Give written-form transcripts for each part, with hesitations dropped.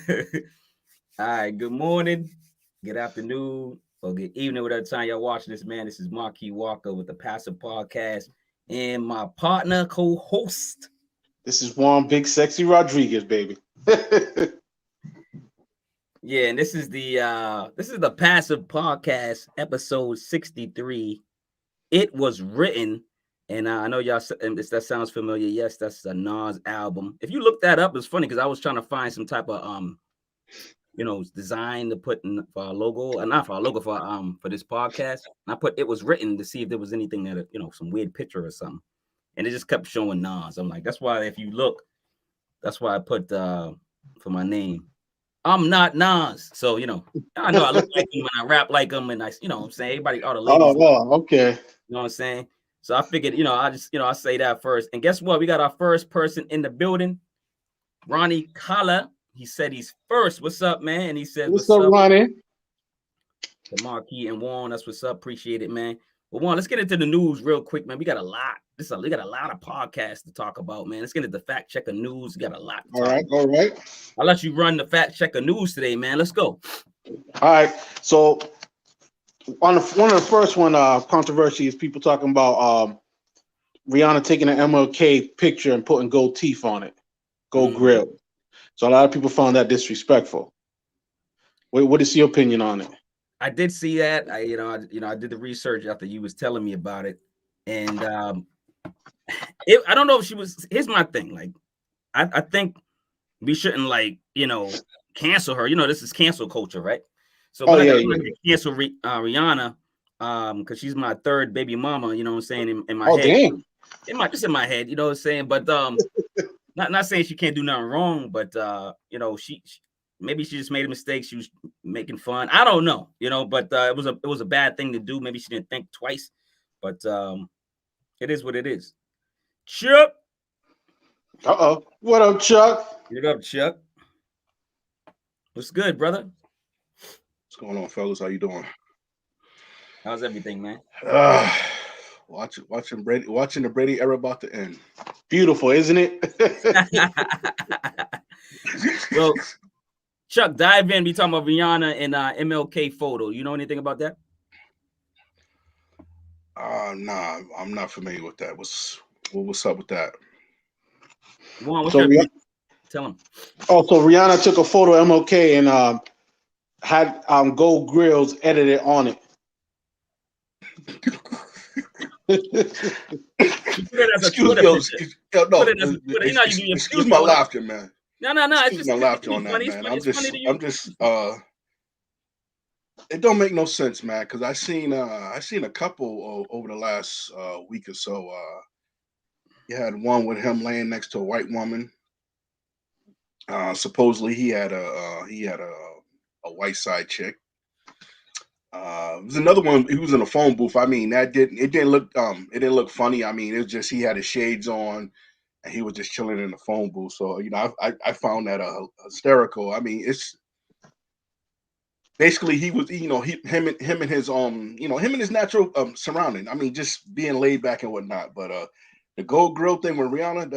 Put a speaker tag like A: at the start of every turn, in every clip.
A: All right, good morning, good afternoon, or good evening, whatever time y'all watching this, man. This is Marquis Walker with the Passive Podcast and my partner, co-host.
B: This is Juan Big Sexy Rodriguez, baby.
A: Yeah, and this is the Passive Podcast, episode 63. It was written, and I know y'all, and that sounds familiar. Yes, that's a Nas album. If you look that up, it's funny because I was trying to find some type of design to put in for our logo, and not for our logo, for this podcast. And I put it was written to see if there was anything that some weird picture or something, and it just kept showing Nas. I'm like, that's why if you look, that's why I put for my name. I'm not Nas, so I know I look like him when I rap like him, and what I'm saying, everybody, all the ladies.
B: Oh, well, okay.
A: You know what I'm saying? So I figured, I just, I say that first. And guess what? We got our first person in the building, Ronnie Kala. He said he's first. What's up, man? And he said,
B: what's up, Ronnie?
A: To Marquis and Juan, that's what's up. Appreciate it, man. Well, Juan, let's get into the news real quick, man. We got a lot. We got a lot of podcasts to talk about, man. Let's get into the fact checker news. We got a lot.
B: All right.
A: I'll let you run the fact checker news today, man. Let's go.
B: All right. So one of the first controversy is people talking about Rihanna taking an MLK picture and putting gold teeth on it, gold grill. So a lot of people found that disrespectful. What is your opinion on it?
A: I did see that. I did the research after you was telling me about it, and I don't know if she was. Here's my thing. Like, I think we shouldn't cancel her. This is cancel culture, right? So cancel Rihanna because she's my third baby mama. You know what I'm saying in my head.
B: Damn.
A: In my head. You know what I'm saying, but not saying she can't do nothing wrong, but she maybe she just made a mistake. She was making fun. I don't know, but it was a bad thing to do. Maybe she didn't think twice, but it is what it is. Chuck.
B: What up, Chuck?
A: What up, Chuck? What's good, brother?
C: What's going on, fellas? How you doing?
A: How's everything, man?
C: Watching the Brady era about to end.
B: Beautiful, isn't it?
A: Well, Chuck, dive in. We talking about Rihanna and MLK photo. You know anything about that?
C: Nah, I'm not familiar with that. What's up with that?
A: Juan, tell him.
B: Oh, so Rihanna took a photo of MLK and had gold grills edited on it.
C: Excuse my laughter, man.
A: No.
C: Excuse my laughter on that, man. I'm just. It don't make no sense, man. Because I seen a couple over the last week or so. You had one with him laying next to a white woman. Supposedly he had a white side chick. There's another one. He was in a phone booth. I mean, it didn't look funny. I mean, it was just he had his shades on, and he was just chilling in the phone booth. So I found that hysterical. I mean, it's basically he was him and his natural surrounding. I mean, just being laid back and whatnot. But the gold grill thing with Rihanna,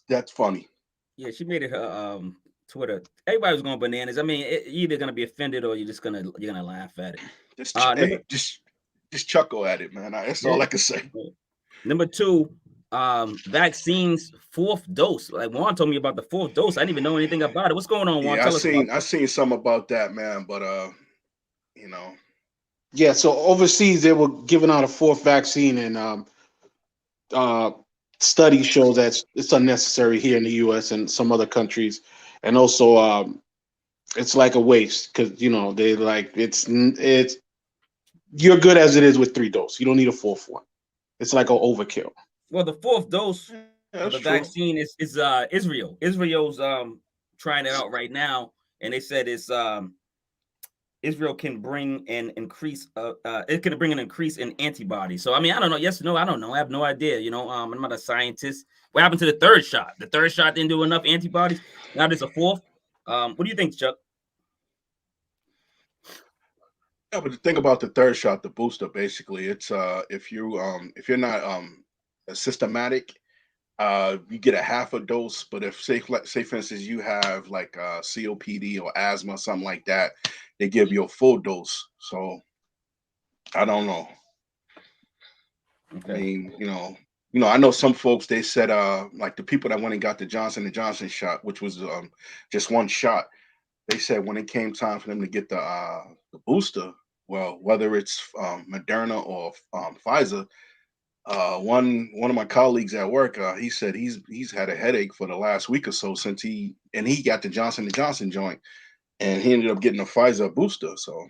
C: that's funny.
A: Yeah, she made it her Twitter. Everybody was going bananas. I mean, you're either gonna be offended or you're gonna laugh at it.
C: Just chuckle at it, man. That's all I can say.
A: Number 2, vaccines 4th dose. Like Juan told me about the 4th dose. I didn't even know anything about it. What's going on, Juan?
C: I seen something about that, man. But
B: Yeah, so overseas they were giving out a 4th vaccine, and studies show that it's unnecessary here in the U.S. and some other countries, and also it's like a waste because they it's you're good as it is with 3 doses. You don't need a 4th one. It's like an overkill.
A: Well, the 4th dose of the vaccine is Israel. Israel's trying it out right now, and they said it's Israel can bring an increase. It can bring an increase in antibodies. So I mean, I don't know. Yes or no? I don't know. I have no idea. I'm not a scientist. What happened to the 3rd shot? The 3rd shot didn't do enough antibodies. Now there's a 4th. What do you think, Chuck?
C: Yeah, but the thing about the 3rd shot, the booster, basically, it's if you're not systematic, you get a half a dose, but if say for instance you have like COPD or asthma, something like that, they give you a full dose. So I don't know.
A: Okay.
C: I mean, I know some folks, they said like the people that went and got the Johnson & Johnson shot, which was just one shot, they said when it came time for them to get the booster, well, whether it's Moderna or Pfizer, one of my colleagues at work, he said he's had a headache for the last week or so since he got the Johnson & Johnson joint, and he ended up getting a Pfizer booster. So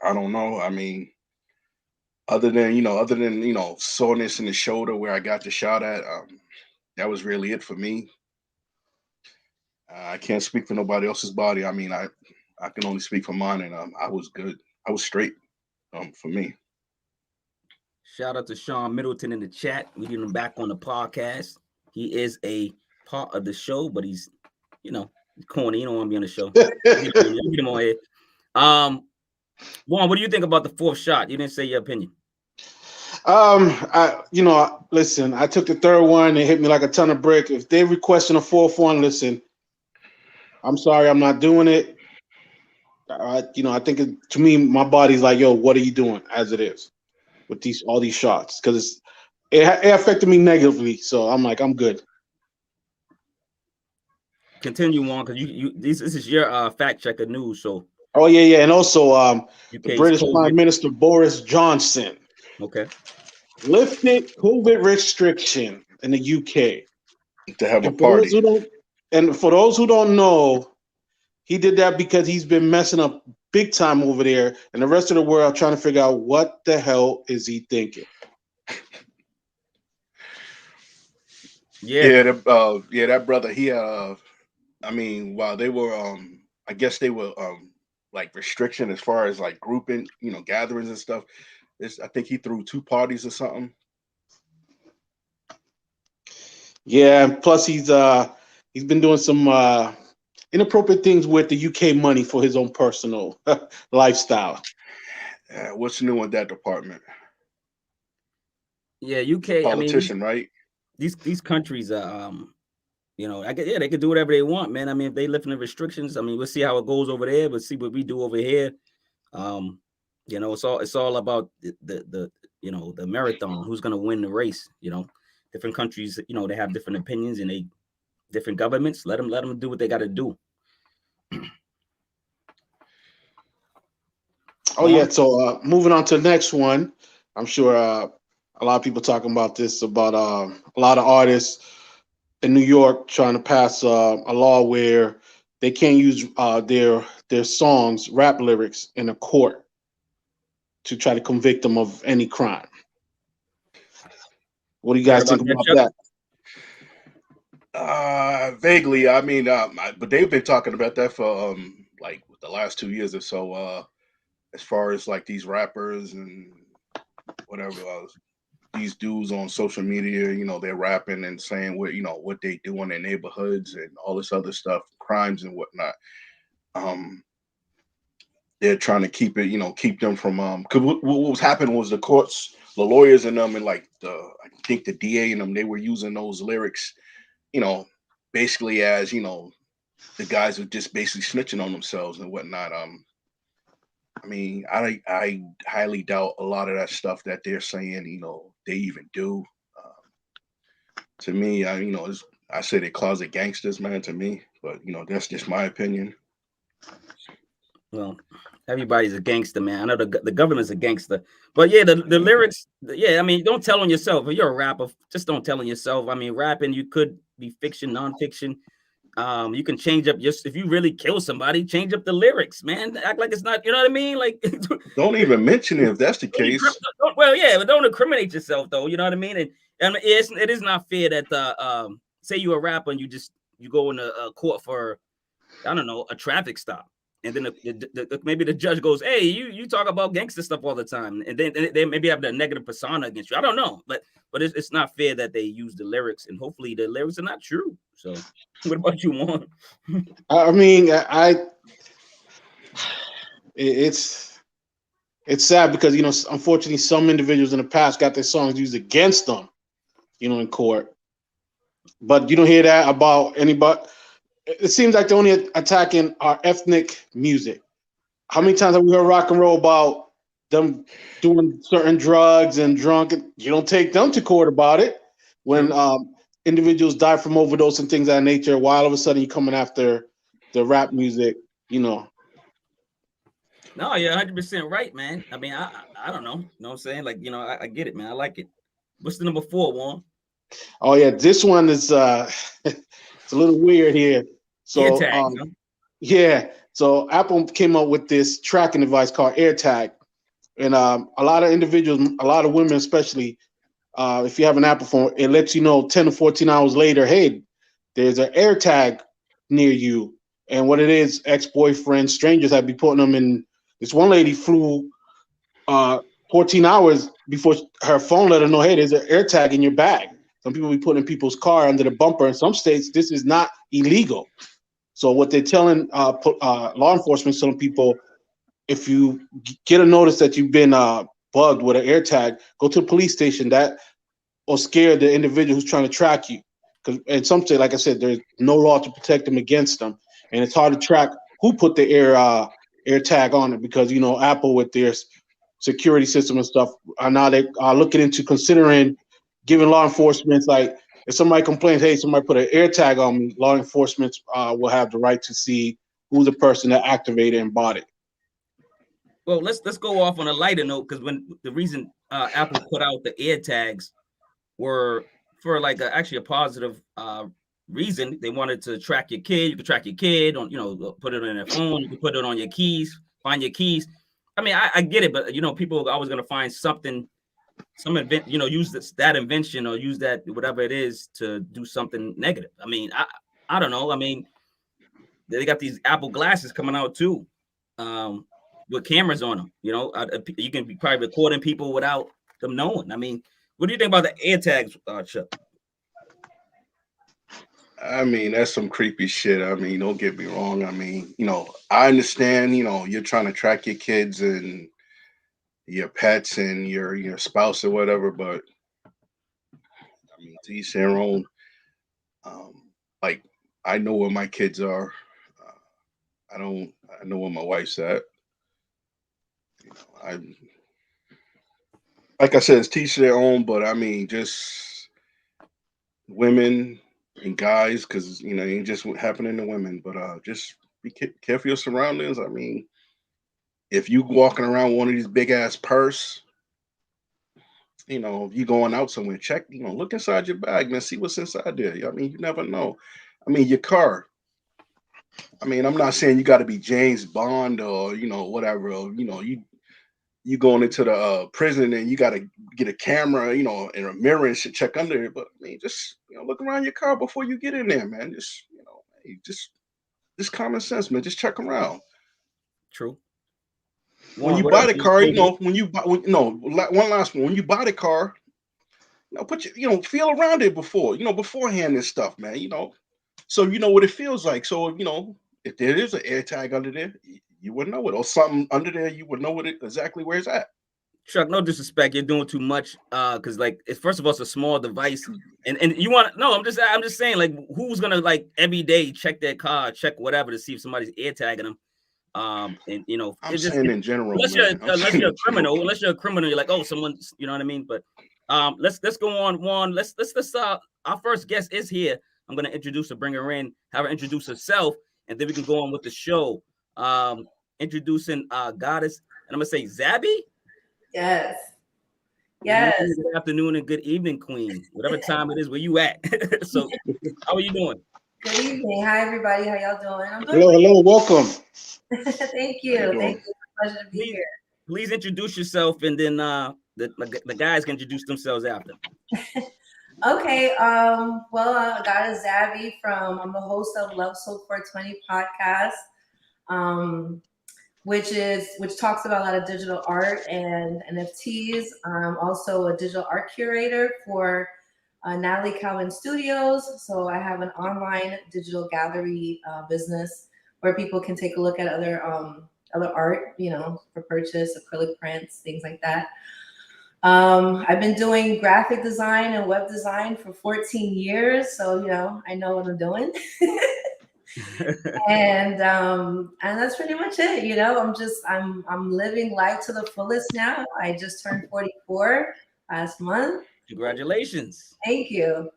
C: I don't know. I mean, other than soreness in the shoulder where I got the shot at, that was really it for me. I can't speak for nobody else's body. I mean, I can only speak for mine, and I was good. I was straight for me.
A: Shout out to Sean Middleton in the chat. We get him back on the podcast. He is a part of the show, but he's, corny. He don't want to be on the show. Get him on here. Juan, what do you think about the fourth shot? You didn't say your opinion.
B: Listen, I took the third one. It hit me like a ton of brick. If they're requesting a fourth one, listen, I'm sorry, I'm not doing it. I think to me, my body's like, yo, what are you doing as it is with all these shots? Because it affected me negatively. So I'm like, I'm good.
A: Continue on, because this is your fact checker news. So.
B: Oh yeah, and also the British Prime Minister Boris Johnson.
A: Okay.
B: Lifted COVID restriction in the UK
C: to have a party.
B: For those who don't know, he did that because he's been messing up big time over there, and the rest of the world trying to figure out what the hell is he thinking.
C: That brother. He I mean, while they were I guess they were like restriction as far as like grouping, gatherings and stuff. I think he threw 2 parties or something.
B: Yeah, plus he's been doing some inappropriate things with the UK money for his own personal lifestyle.
C: What's new in that department?
A: Yeah, UK.
C: Politician, right?
A: These countries are they could do whatever they want, man. I mean, if they lifting the restrictions, I mean, we'll see how it goes over there. We'll see what we do over here. It's all about the marathon. Who's gonna win the race? Different countries, they have different opinions and different governments. Let them do what they got to do.
B: So moving on to the next one. I'm sure a lot of people talking about this, about a lot of artists in New York trying to pass a law where they can't use their songs, rap lyrics in a court to try to convict them of any crime. What do you guys think about
C: that? Vaguely. I mean, but they've been talking about that for like the last 2 years or so. As far as like these rappers and whatever, these dudes on social media, they're rapping and saying what they do in their neighborhoods and all this other stuff, crimes and whatnot. They're trying to keep it, keep them from because what was happening was the courts, the lawyers and them, and like I think the DA and them, they were using those lyrics, basically as the guys were just basically snitching on themselves and whatnot. I mean, I highly doubt a lot of that stuff that they're saying, they even do. To me, I say they're closet gangsters, man, to me, but that's just my opinion.
A: Well, everybody's a gangster, man. I know the government's a gangster, but yeah, the lyrics, I mean, don't tell on yourself. If you're a rapper, just don't tell on yourself. I mean, rapping, you could be fiction, nonfiction. You can change up if you really kill somebody, change up the lyrics, man. Act like it's not, you know what I mean? Like,
C: don't even mention it if that's the case.
A: But don't incriminate yourself, though. You know what I mean? And it is not fair that say you're a rapper and you go into a court for, I don't know, a traffic stop, and then maybe the judge goes, "Hey, you talk about gangster stuff all the time," and then they maybe have the negative persona against you. I don't know, but it's not fair that they use the lyrics, and hopefully the lyrics are not true. So, what about you, Juan?
B: I mean, it's sad because unfortunately, some individuals in the past got their songs used against them, in court, but you don't hear that about anybody. It seems like they're only attacking our ethnic music. How many times have we heard rock and roll about them doing certain drugs and drunk? You don't take them to court about it. When individuals die from overdose and things of that nature, while all of a sudden you're coming after the rap music, you know.
A: No, you're 100% right, man. I mean, I don't know. You know what I'm saying? Like, you know, I get it, man. I like it. What's the number 4, Juan?
B: Oh yeah, this one is it's a little weird here. So
A: AirTag,
B: yeah, so Apple came up with this tracking device called AirTag, and a lot of individuals, a lot of women especially, if you have an Apple phone, it lets you know 10 to 14 hours later, hey, there's an AirTag near you. And what it is, ex-boyfriends, strangers have been putting them in. This one lady flew 14 hours before her phone let her know, hey, there's an AirTag in your bag. Some people be putting in people's car under the bumper. In some states, this is not illegal. So what they're telling law enforcement, telling people, if you get a notice that you've been bugged with an AirTag, go to the police station. That will scare the individual who's trying to track you. Because in some states, like I said, there's no law to protect them against them, and it's hard to track who put the AirTag on it, because you know Apple with their security system and stuff are now they are looking into considering giving law enforcement, like if somebody complains, hey, somebody put an AirTag on me, law enforcement will have the right to see who's the person that activated and bought it.
A: Well, let's go off on a lighter note, because when the reason Apple put out the AirTags were for like actually a positive reason. They wanted to track your kid. You could track your kid on, you know, put it on their phone. You could put it on your keys, find your keys. I mean, I get it, but you know, people are always going to find something, some invent, you know, use that invention or use that whatever it is to do something negative. I mean, I don't know. I mean, they got these Apple glasses coming out too, with cameras on them. You know, you can be probably recording people without them knowing. I mean, what do you think about the AirTags, Chuck?
C: I mean, that's some creepy shit. I mean, don't get me wrong. I mean, you know, I understand, you know, you're trying to track your kids and your pets and your spouse or whatever, but I mean, to each their own. Like, I know where my kids are. I know where my wife's at. You know, like I said, it's teach their own, but I mean, just women and guys, because you know, it ain't just happening to women, but just be careful your surroundings. I mean, if you walking around one of these big ass purse, you know, if you going out somewhere, check, you know, look inside your bag, man, see what's inside there. I mean, you never know. I mean, your car. I mean, I'm not saying you got to be James Bond or you know whatever. Or, you know, you going into the prison and you got to get a camera, you know, and a mirror and shit, check under it. But I mean, just you know, look around your car before you get in there, man. Just you know, hey, just common sense, man. Just check around.
A: True.
C: When you buy the car, you know, one last one. When you buy the car, you know, feel around it beforehand and stuff, man. You know, so you know what it feels like. So you know, if there is an AirTag under there, you would know it, or something under there, you would know exactly where it's at.
A: Chuck, no disrespect, you're doing too much. Because like, first of all, it's a small device, and you want no. I'm just saying, like, who's gonna like every day check their car, check whatever to see if somebody's AirTagging them. And you know,
C: I'm saying in general,
A: unless you're a criminal, you're like, oh, someone's, you know what I mean. But let's go on. Juan, let's our first guest is here. I'm gonna introduce her, bring her in, have her introduce herself, and then we can go on with the show. Introducing Goddess, and I'm gonna say Zaby.
D: Yes.
A: Good afternoon and good evening, Queen. Whatever time it is, where you at? So, how are you doing?
D: Good evening. Hi, everybody. How y'all doing? I'm
B: doing hello, welcome.
D: Thank you. Thank you. Pleasure to be here.
A: Please introduce yourself, and then the guys can introduce themselves after.
D: Okay. Goddess Zaby I'm the host of LoveSoap420 Podcast, which talks about a lot of digital art and NFTs. I'm also a digital art curator for Nathalie Calvin Studios. So I have an online digital gallery business where people can take a look at other art, you know, for purchase, acrylic prints, things like that. I've been doing graphic design and web design for 14 years, so I know what I'm doing. and that's pretty much it. I'm living life to the fullest now. I just turned 44 last month.
A: Congratulations.
D: Thank you.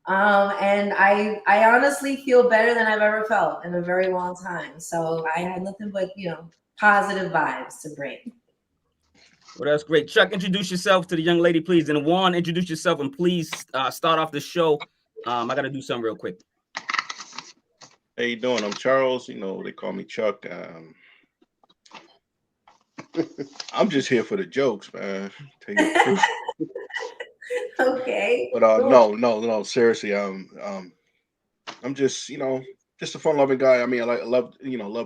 D: And I honestly feel better than I've ever felt in a very long time. So I had nothing but positive vibes to bring.
A: Well, that's great. Chuck, introduce yourself to the young lady, please. And Juan, introduce yourself and please start off the show. I got to do something real quick.
C: How you doing? I'm Charles. They call me Chuck. I'm just here for the jokes, man. Tell you the truth.
D: Okay.
C: But no, seriously. I'm just just a fun-loving guy. I mean, I love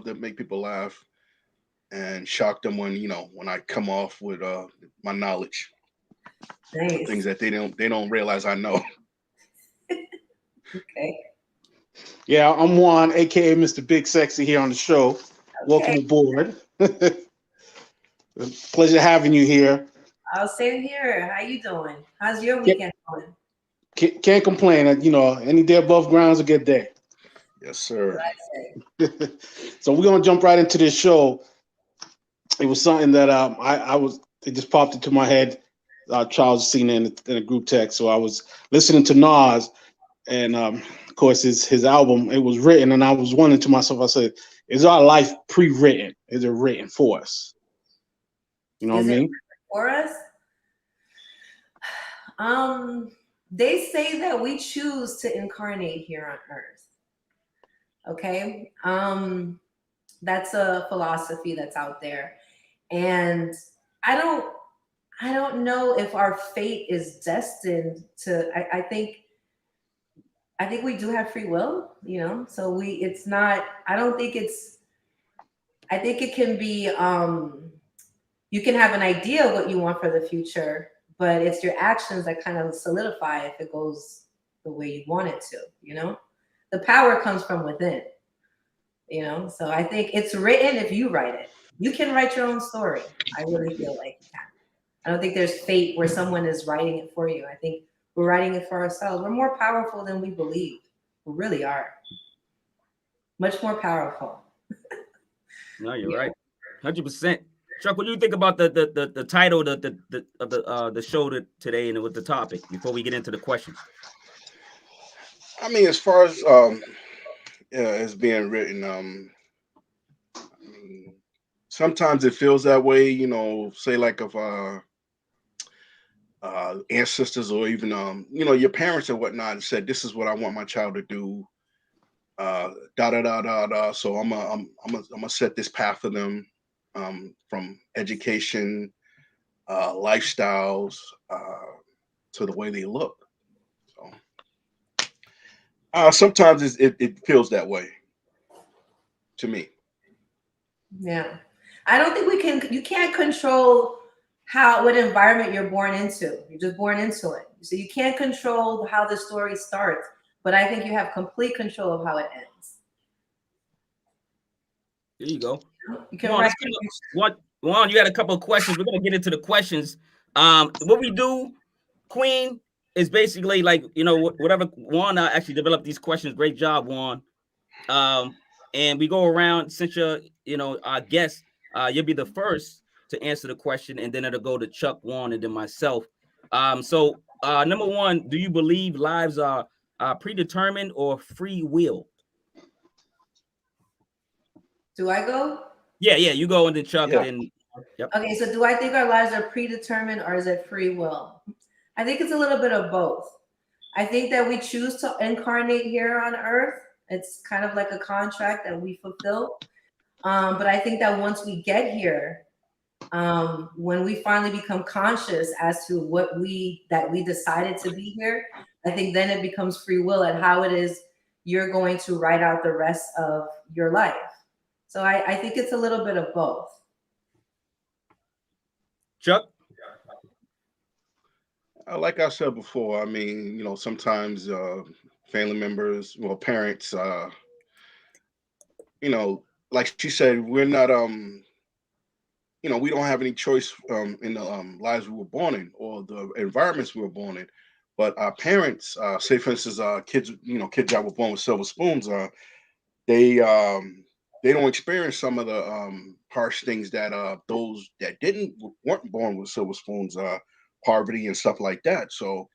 C: to make people laugh and shock them when I come off with my knowledge.
D: Nice.
C: Things that they don't realize I know.
D: Okay.
B: Yeah, I'm Juan, aka Mr. Big Sexy, here on the show. Okay. Welcome aboard. Pleasure having you here.
D: I'll same here. How you doing? How's your weekend going?
B: Can't complain. Any day above ground is a good day.
C: Yes, sir.
B: So we're gonna jump right into this show. It was something that it just popped into my head. Charles seen it in a group text, so I was listening to Nas, and of course his album. It was written, and I was wondering to myself. I said, "Is our life pre-written? Is it written for us?" You know what I mean?
D: For us, they say that we choose to incarnate here on Earth. Okay, that's a philosophy that's out there, and I don't know if our fate is destined to. I think we do have free will, so it's not. I don't think it's. I think it can be. You can have an idea of what you want for the future, but it's your actions that kind of solidify if it goes the way you want it to. The power comes from within. So I think it's written if you write it. You can write your own story. I really feel like you can. I don't think there's fate where someone is writing it for you. I think we're writing it for ourselves. We're more powerful than we believe. We really are. Much more powerful.
A: No, you're right. 100%. Chuck, what do you think about the title of the show today and with the topic before we get into the questions?
C: I mean, as far as it's being written, I mean, sometimes it feels that way. Say like of ancestors or even your parents or whatnot said, "This is what I want my child to do." Da da da da da. So I'm gonna set this path for them. From education, lifestyles, to the way they look. So sometimes it feels that way to me.
D: Yeah, I don't think you can't control what environment you're born into. You're just born into it. So you can't control how the story starts, but I think you have complete control of how it ends.
A: There you go.
D: You can write.
A: Juan, you had a couple of questions. We're gonna get into the questions. What we do, Queen, is basically like whatever. Juan actually developed these questions. Great job, Juan. And we go around since you're our guest. You'll be the first to answer the question, and then it'll go to Chuck, Juan, and then myself. So number one, do you believe lives are predetermined or free will?
D: Do I go?
A: Yeah, you go and then Chuck.
C: Yeah.
A: And then, yep.
D: Okay, so do I think our lives are predetermined or is it free will? I think it's a little bit of both. I think that we choose to incarnate here on Earth. It's kind of like a contract that we fulfill. But I think that once we get here, when we finally become conscious as to what we decided to be here, I think then it becomes free will at how it is you're going to write out the rest of your life. So I think it's a little bit of both.
A: Chuck?
C: Like I said before, I mean, sometimes family members, parents, like she said, we're not, we don't have any choice in the lives we were born in or the environments we were born in. But our parents, say for instance, kids that were born with silver spoons, they don't experience some of the harsh things that those that weren't born with silver spoons, poverty and stuff like that. So,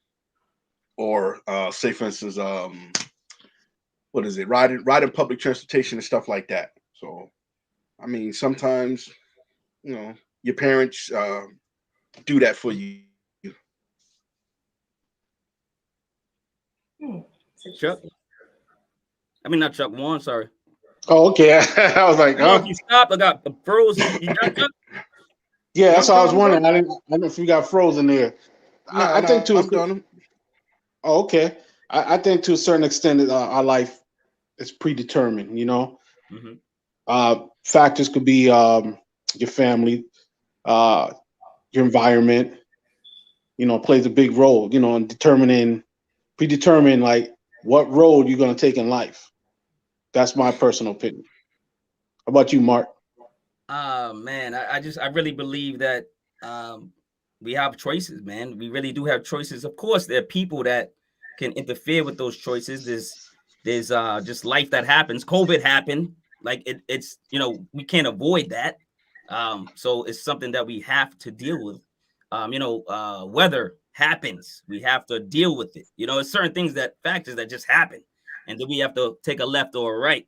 C: or say for instance, what is it, riding public transportation and stuff like that. So, I mean, sometimes your parents do that for you.
A: Chuck? I mean, not Chuck. Juan, sorry.
B: Oh, okay. I was like,
A: if you stopped, I got froze. You got Chuck?
B: Yeah, that's what I was wondering. I didn't know if you got frozen there. I think to
C: I'm done.
B: Oh, okay. I think to a certain extent, our life is predetermined. Factors could be your family, your environment. Plays a big role. In predetermining like what road you're going to take in life. That's my personal opinion. How about you, Mark?
A: Man, I really believe that we have choices, man. We really do have choices. Of course, there are people that can interfere with those choices. There's just life that happens. COVID happened. Like it's we can't avoid that. So it's something that we have to deal with. Weather happens. We have to deal with it. It's certain factors that just happen, and then we have to take a left or a right.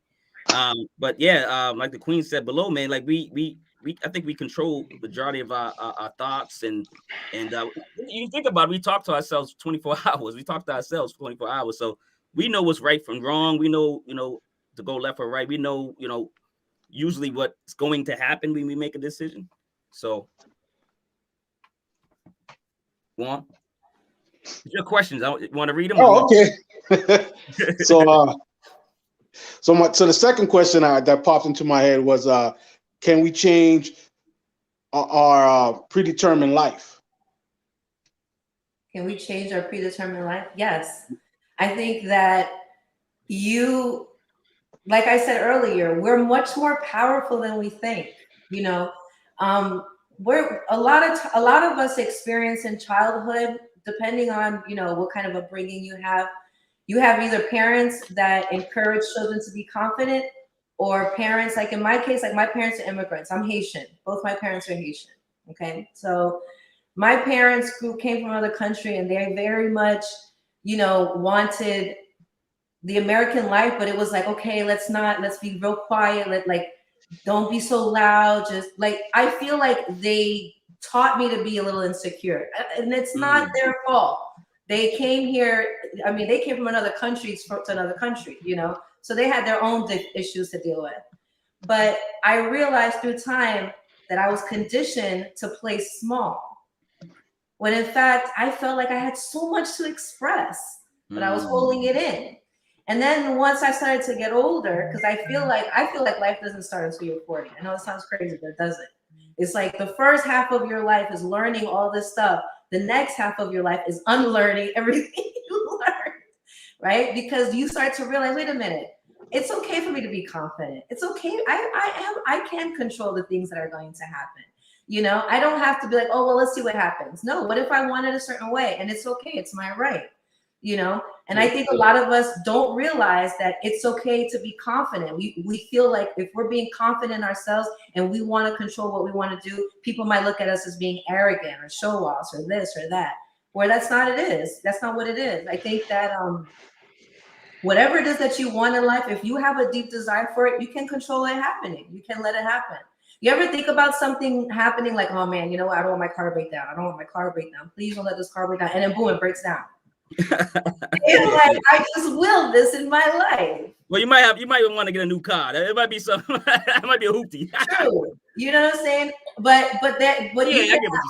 A: But yeah, like the Queen said below, man, like we I think we control the majority of our thoughts and you think about it, we talk to ourselves 24 hours. We talk to ourselves 24 hours. So we know what's right from wrong. We know, to go left or right. We know, usually what's going to happen when we make a decision. So Juan, your questions. I want to read them.
B: Oh, okay. So the second question that popped into my head was, can we change our predetermined life?
D: Can we change our predetermined life? Yes. I think that like I said earlier, we're much more powerful than we think. We're a lot of us experience in childhood, depending on what kind of upbringing you have. You have either parents that encourage children to be confident, or parents, like in my case, like my parents are immigrants. I'm Haitian. Both my parents are Haitian. Okay. So my parents came from another country, and they very much, wanted the American life, but it was like, okay, let's be real quiet. Don't be so loud. Just like, I feel like they taught me to be a little insecure, and it's not their fault. They came here. I mean, they came from another country to another country, so they had their own issues to deal with. But I realized through time that I was conditioned to play small, when in fact, I felt like I had so much to express, but I was holding it in. And then once I started to get older, because I feel like life doesn't start until you're 40. I know it sounds crazy, but it doesn't. It's like the first half of your life is learning all this stuff. The next half of your life is unlearning everything you learned, right? Because you start to realize, wait a minute, it's okay for me to be confident. It's okay. I can control the things that are going to happen. I don't have to be like, oh, well, let's see what happens. No, what if I want it a certain way? And it's okay. It's my right. And I think a lot of us don't realize that it's okay to be confident. We feel like if we're being confident in ourselves and we want to control what we want to do, people might look at us as being arrogant or show offs or this or that, where that's not what it is. I think that whatever it is that you want in life, if you have a deep desire for it, you can control it happening. You can let it happen. You ever think about something happening like, oh man, I don't want my car to break down. I don't want my car to break down. Please don't let this car break down. And then boom, it breaks down. I just willed this in my life.
A: Well, you might want to get a new car. It might be it might be a hoopty.
D: True. You know what I'm saying? But I get what you're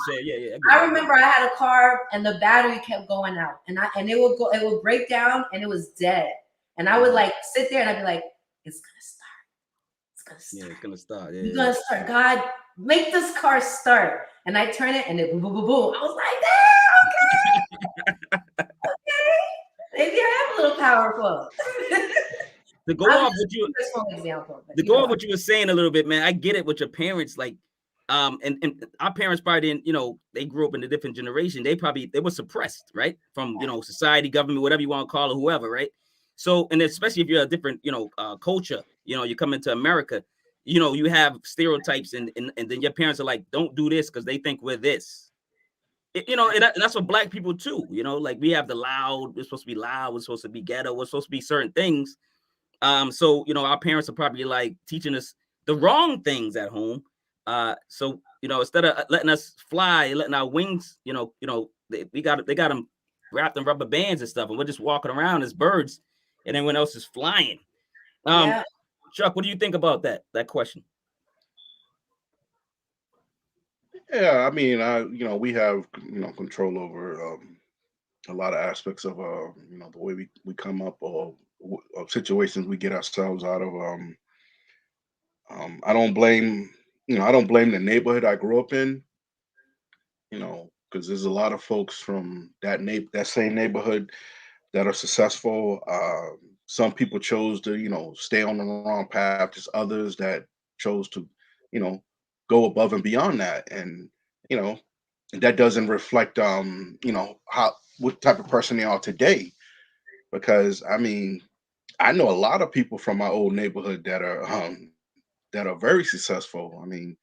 D: saying. Yeah. I remember I had a car and the battery kept going out, and it would break down and it was dead. And I would like sit there and I'd be like, it's gonna start.
A: Yeah, it's gonna start. Yeah,
D: it's gonna start. God, make this car start. And I turn it and it boom, boom, boom, boom. I was like, okay. Maybe I am a little powerful.
A: To go off what you were saying a little bit, man. I get it with your parents. Like And our parents probably didn't, they grew up in a different generation. They were suppressed, right? From, society, government, whatever you want to call it, whoever, right? So, and especially if you're a different, culture, you come into America, you have stereotypes and then your parents are like, don't do this because they think we're this. And that's what Black people too, like we have the loud, we're supposed to be loud, we're supposed to be ghetto, we're supposed to be certain things. So, our parents are probably like teaching us the wrong things at home. So, instead of letting us fly, letting our wings, they got them wrapped in rubber bands and stuff, and we're just walking around as birds, and everyone else is flying. Chuck, what do you think about that question?
C: Yeah, I mean, we have control over a lot of aspects of the way we come up or situations we get ourselves out of. I don't blame the neighborhood I grew up in, because there's a lot of folks from that same neighborhood that are successful. Some people chose to stay on the wrong path. There's others that chose to go above and beyond that, and that doesn't reflect what type of person they are today. Because I mean, I know a lot of people from my old neighborhood that are very successful. I mean,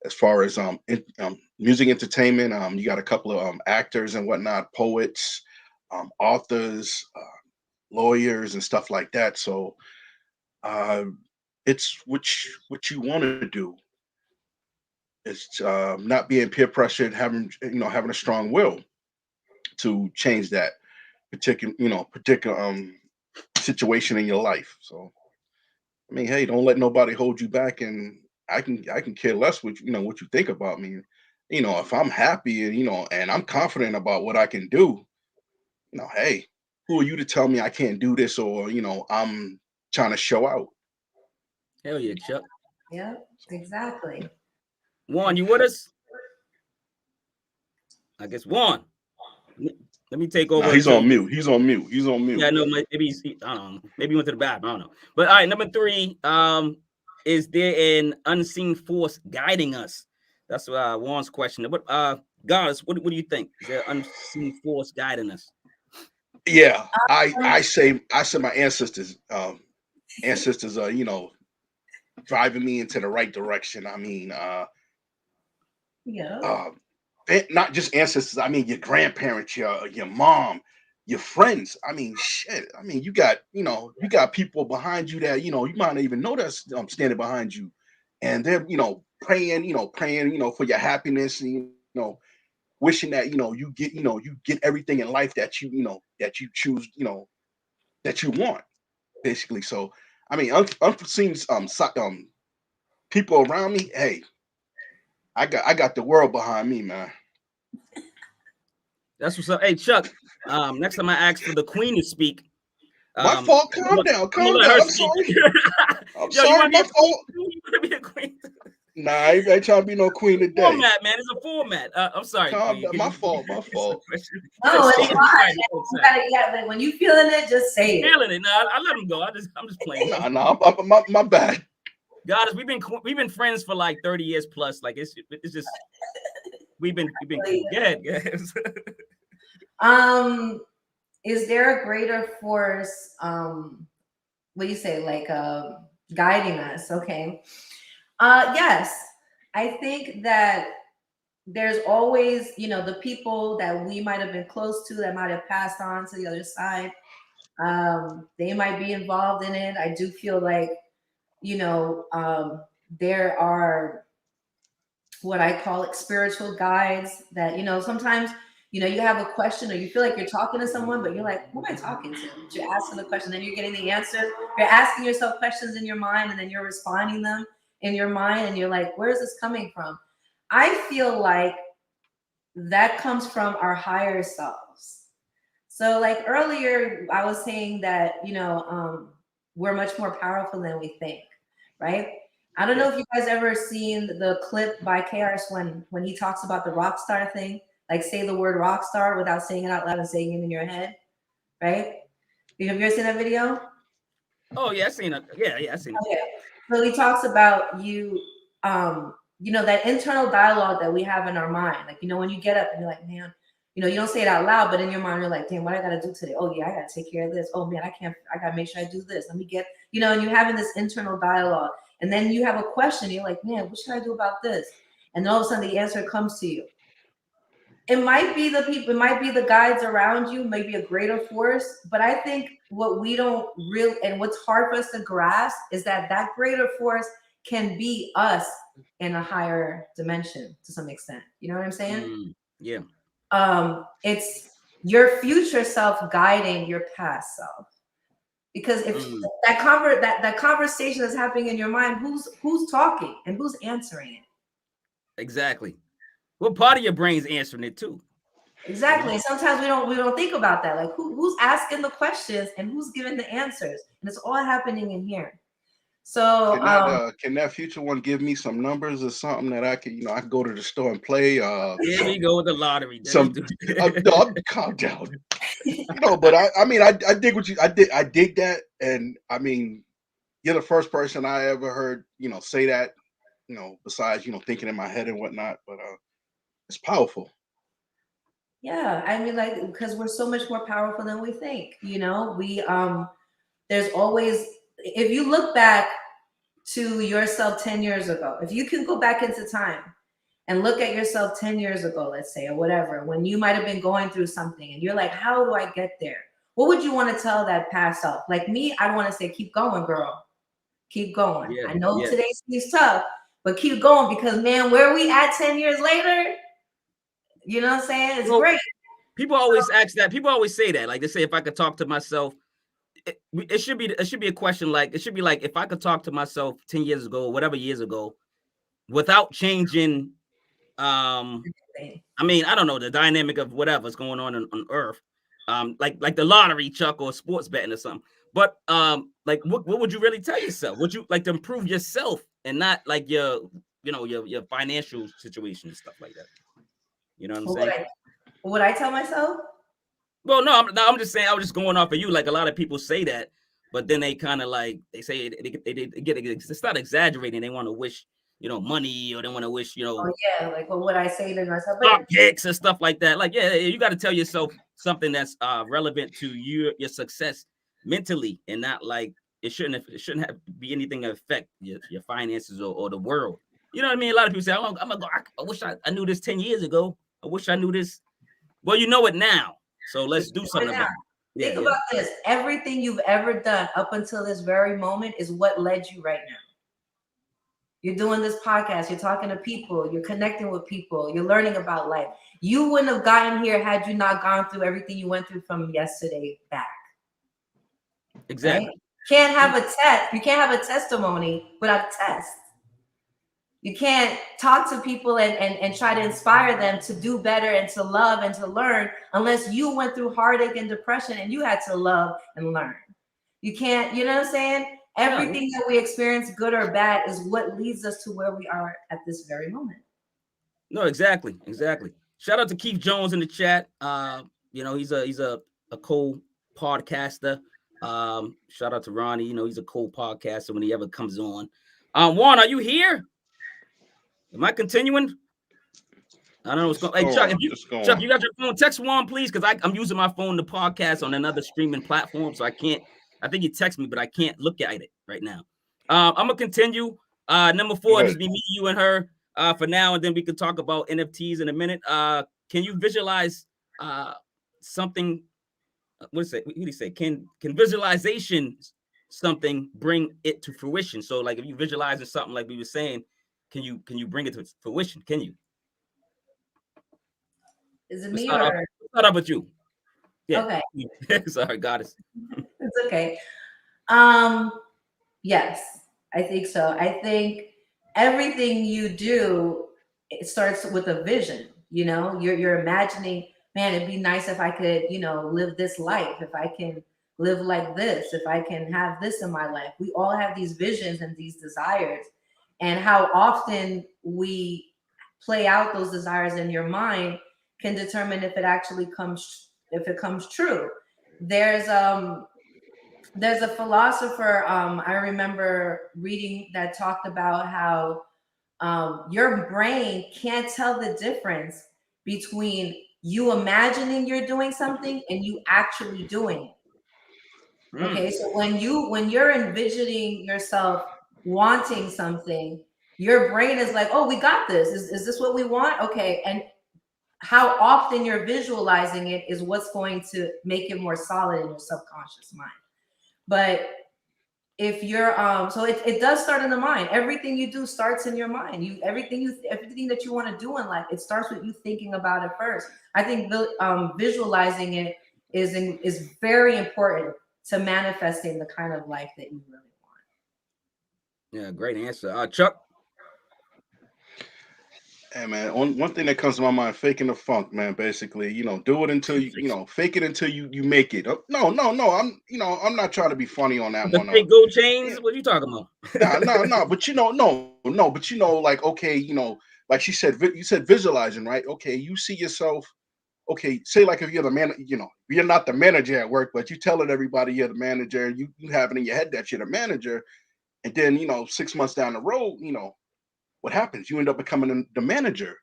C: as far as music entertainment, you got a couple of actors and whatnot, poets, authors, lawyers, and stuff like that. So it's what you want to do. It's not being peer pressured, having a strong will to change that particular situation in your life. So I mean, hey, don't let nobody hold you back, and I can care less what what you think about me. If I'm happy and I'm confident about what I can do, hey, who are you to tell me I can't do this, or I'm trying to show out?
A: Hell yeah, Chuck.
D: Yeah, exactly.
A: Juan, you with us? I guess Juan. Let me take over.
C: Nah, he's on mute. He's on mute.
A: Yeah, no, maybe I don't know. Maybe he went to the bathroom. I don't know. But all right, number 3. Is there an unseen force guiding us? That's Juan's question. But Goddess, what do you think? Is there an unseen force guiding us?
C: Yeah, I say my ancestors are driving me into the right direction. I mean, not just ancestors. I mean, your grandparents, your mom, your friends. I mean, shit. I mean, you got people behind you that you might not even know that's standing behind you, and they're praying for your happiness, and wishing that you get everything in life that that you choose, that you want, basically. So I mean, unforeseen people around me. Hey, I got the world behind me, man.
A: That's what's up. Hey, Chuck, next time I ask for the Queen to speak.
C: My fault. Calm down. I'm sorry. I'm sorry. My fault.
A: You want to be a queen?
C: Nah, I ain't trying to be no queen today.
A: Format, man. It's a format. I'm sorry.
C: My fault.
D: No, it's fine. Like when you feeling it, just say it.
A: Feeling it. No, I let him go. I'm just playing.
C: Nah, my bad.
A: Goddess, we've been friends for like 30 years plus. Like it's just we've been cool. Yes.
D: Is there a greater force? What do you say? Like guiding us? Okay. Yes, I think that there's always, the people that we might have been close to that might have passed on to the other side. They might be involved in it. I do feel like, there are what I call spiritual guides that, sometimes, you have a question or you feel like you're talking to someone, but you're like, who am I talking to? But you're asking the question, then you're getting the answer. You're asking yourself questions in your mind, and then you're responding them in your mind, and you're like, where is this coming from? I feel like that comes from our higher selves. So like earlier, I was saying that, we're much more powerful than we think, right? I don't know if you guys ever seen the clip by KRS when he talks about the rock star thing, like say the word rock star without saying it out loud and saying it in your head, right? Have you ever seen that video?
A: Oh yeah, I seen it. Yeah, I seen it.
D: Okay. So he talks about you that internal dialogue that we have in our mind. Like, when you get up and you're like, man, you don't say it out loud, but in your mind, you're like, damn, what I got to do today? Oh yeah, I got to take care of this. Oh man, I got to make sure I do this. Let me get, and you're having this internal dialogue. And then you have a question. You're like, man, what should I do about this? And all of a sudden the answer comes to you. It might be the people, it might be the guides around you, maybe a greater force. But I think what we don't really, and what's hard for us to grasp is that greater force can be us in a higher dimension to some extent. You know what I'm saying?
A: Yeah.
D: It's your future self guiding your past self. Because if that conversation is happening in your mind, who's talking and who's answering it?
A: Exactly. What part of your brain's answering it too?
D: Exactly. And sometimes we don't think about that. Like who's asking the questions and who's giving the answers, and it's all happening in here. So
C: can that future one give me some numbers or something that I can, I can go to the store and play?
A: Here we go with the lottery.
C: Calm down. But I dig what I dig that, and I mean, you're the first person I ever heard, say that, besides, thinking in my head and whatnot. But it's powerful.
D: Yeah, I mean, like, because we're so much more powerful than we think. We there's always, if you look back to yourself 10 years ago, if you can go back into time and look at yourself 10 years ago, let's say, or whatever, when you might have been going through something and you're like, how do I get there? What would you want to tell that past self? Like me, I want to say, keep going, girl. Keep going. I know today seems tough, but keep going, because man, where are we at 10 years later? You know what I'm saying? It's great.
A: People always ask that. People always say that. Like they say, if I could talk to myself, it should be a question like, it should be like, if I could talk to myself 10 years ago, or whatever years ago, without changing, I mean, I don't know, the dynamic of whatever's going on Earth, like the lottery, Chuck, or sports betting or something. But like, what would you really tell yourself? Would you like to improve yourself and not like your financial situation and stuff like that? You know what I'm saying?
D: What would I tell myself?
A: Well, no, I'm just saying, I was just going off of you. Like, a lot of people say that, but then they kind of like, they say it's not exaggerating. They want to wish, money, or they want to wish,
D: Oh yeah, like what would I say to myself?
A: Stock picks and stuff like that. Like, yeah, you got to tell yourself something that's relevant to your success mentally, and not like it shouldn't be anything that affect your finances or the world. You know what I mean? A lot of people say, "Oh, I wish I knew this 10 years ago. I wish I knew this." Well, you know it now, so let's do something about it.
D: Think about this. Everything you've ever done up until this very moment is what led you right now. You're doing this podcast. You're talking to people. You're connecting with people. You're learning about life. You wouldn't have gotten here had you not gone through everything you went through from yesterday back.
A: Exactly.
D: Right? Can't have a test. You can't have a testimony without a test. You can't talk to people and try to inspire them to do better and to love and to learn unless you went through heartache and depression and you had to love and learn. You can't, you know what I'm saying? Everything that we experience, good or bad, is what leads us to where we are at this very moment.
A: No, exactly. Shout out to Keith Jones in the chat. He's a co-podcaster. Shout out to Ronnie. He's a co-podcaster when he ever comes on. Juan, are you here? Am I continuing? I don't know what's going on. Hey, Chuck, you got your phone? Text Juan, please, because I'm using my phone to podcast on another streaming platform, so I can't. I think he texted me, but I can't look at it right now. I'm gonna continue. Number 4, just be me, you, and her for now, and then we can talk about NFTs in a minute. Can you visualize something? What did he say? Can visualization something bring it to fruition? So, like, if you visualize something, like we were saying, can you bring it to fruition? Can you?
D: Is it me or
A: start up with you? Yeah.
D: Okay.
A: Sorry, Goddess.
D: It's okay. Yes, I think so. I think everything you do, it starts with a vision. You're imagining, man, it'd be nice if I could, live this life, if I can live like this, if I can have this in my life. We all have these visions and these desires, and how often we play out those desires in your mind can determine if it comes true. There's a philosopher I remember reading that talked about how your brain can't tell the difference between you imagining you're doing something and you actually doing it. Okay, so when you're envisioning yourself wanting something, your brain is like, oh, we got this. Is this what we want? Okay. And how often you're visualizing it is what's going to make it more solid in your subconscious mind. But if you're so it does start in the mind. Everything you do starts in your mind. Everything that you want to do in life, it starts with you thinking about it first. I think visualizing it is very important to manifesting the kind of life that you really want.
A: Yeah, great answer. Chuck?
C: Hey man, one thing that comes to my mind, faking the funk, man. Basically, do it until fake it until you make it. No, I'm not trying to be funny on that one.
A: The fake gold chains? What are you talking about?
C: No, but like, okay, like she said, you said visualizing, right? Okay, you see yourself. Okay, say like if you're the man, you're not the manager at work, but you telling everybody you're the manager, you have it in your head that you're the manager, and then 6 months down the road, what happens? You end up becoming the manager,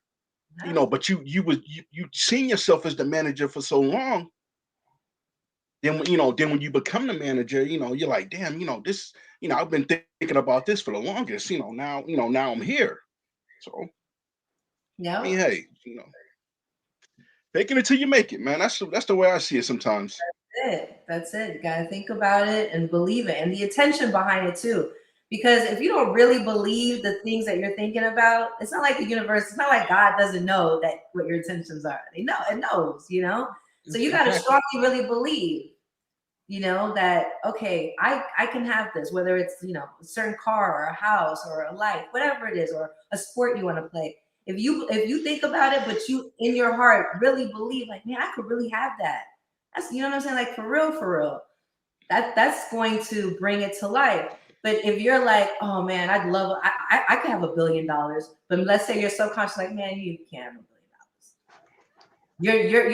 C: but you seen yourself as the manager for so long. Then when you become the manager, you're like, damn, this, I've been thinking about this for the longest, now I'm here. So,
D: yeah,
C: I mean, hey, fake it until you make it, man. That's the way I see it sometimes.
D: That's it. You gotta think about it and believe it, and the intention behind it too. Because if you don't really believe the things that you're thinking about, it's not like the universe, it's not like God doesn't know that what your intentions are. It knows, So you got to strongly really believe, that, okay, I can have this, whether it's, a certain car or a house or a life, whatever it is, or a sport you want to play. If you think about it, but you in your heart really believe, like, man, I could really have that. That's, what I'm saying? Like, for real. That's going to bring it to life. But if you're like, oh man, I could have $1 billion, but let's say you're subconscious, like, man, you can't have $1 billion.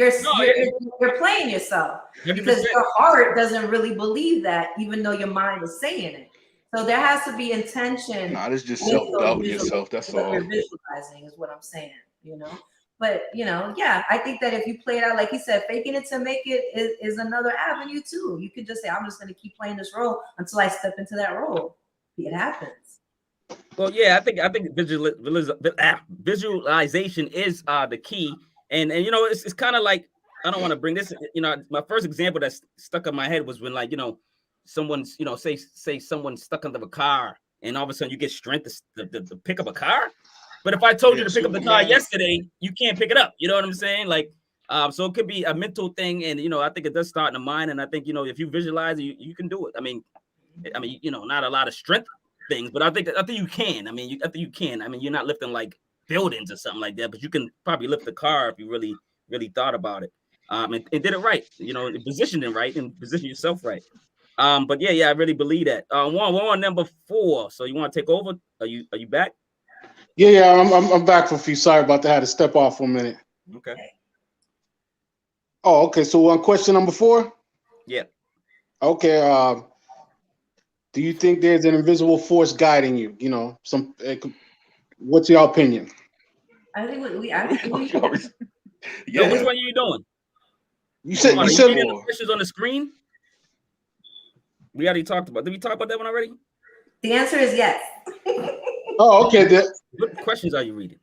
D: You're playing yourself
A: 100%.
D: because your heart doesn't really believe that, even though your mind is saying it. So there has to be intention.
C: Nah, it's just self-doubting yourself. That's all.
D: You're visualizing is what I'm saying, But yeah, I think that if you play it out, like you said, faking it to make it is another avenue too. You could just say, I'm just going to keep playing this role until I step into that role. It happens.
A: Well, yeah, I think visualization is the key, and it's kind of like, I don't want to bring this. My first example that's stuck in my head was when, like, someone's say someone's stuck under a car, and all of a sudden you get strength to pick up a car. But if I told you to pick up the car yesterday, you can't pick it up. You know what I'm saying? Like, so it could be a mental thing, and I think it does start in the mind. And I think if you visualize, you can do it. I mean, not a lot of strength things, but I think you can. I think you can. I mean, you're not lifting like buildings or something like that, but you can probably lift the car if you really, really thought about it. And did it right. Positioned it right and position yourself right. But yeah, I really believe that. We're on number 4. So you want to take over? Are you back?
B: Yeah, I'm back for a few. Sorry about that. I had to step off for a minute.
A: Okay.
B: Oh, okay. So on question number 4?
A: Yeah.
B: Okay. Do you think there's an invisible force guiding you? What's your opinion?
D: I think we
C: Yeah.
A: Which one are you doing?
B: You said
A: the questions on the screen. We already talked about. Did we talk about that one already?
D: The answer is yes.
B: Oh, okay.
A: What questions are you reading?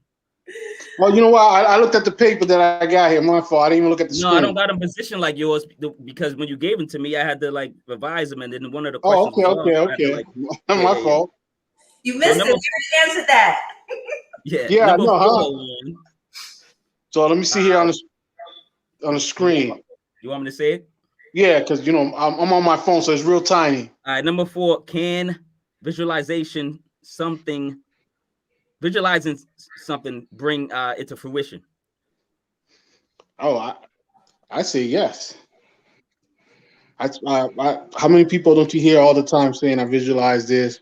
B: Well, you know what? I looked at the paper that I got here. My fault. I didn't even look at the screen.
A: No, I don't got them positioned like yours because when you gave them to me, I had to like revise them, and then one of the questions.
B: Oh, okay. My fault.
D: You missed it. You already answered that.
A: Yeah.
B: I know, So let me see here on the screen.
A: You want me to say it?
B: Yeah, because I'm on my phone, so it's real tiny.
A: All right, number 4. Can visualizing something bring it to fruition?
B: Oh, I say yes. How many people don't you hear all the time saying, I visualize this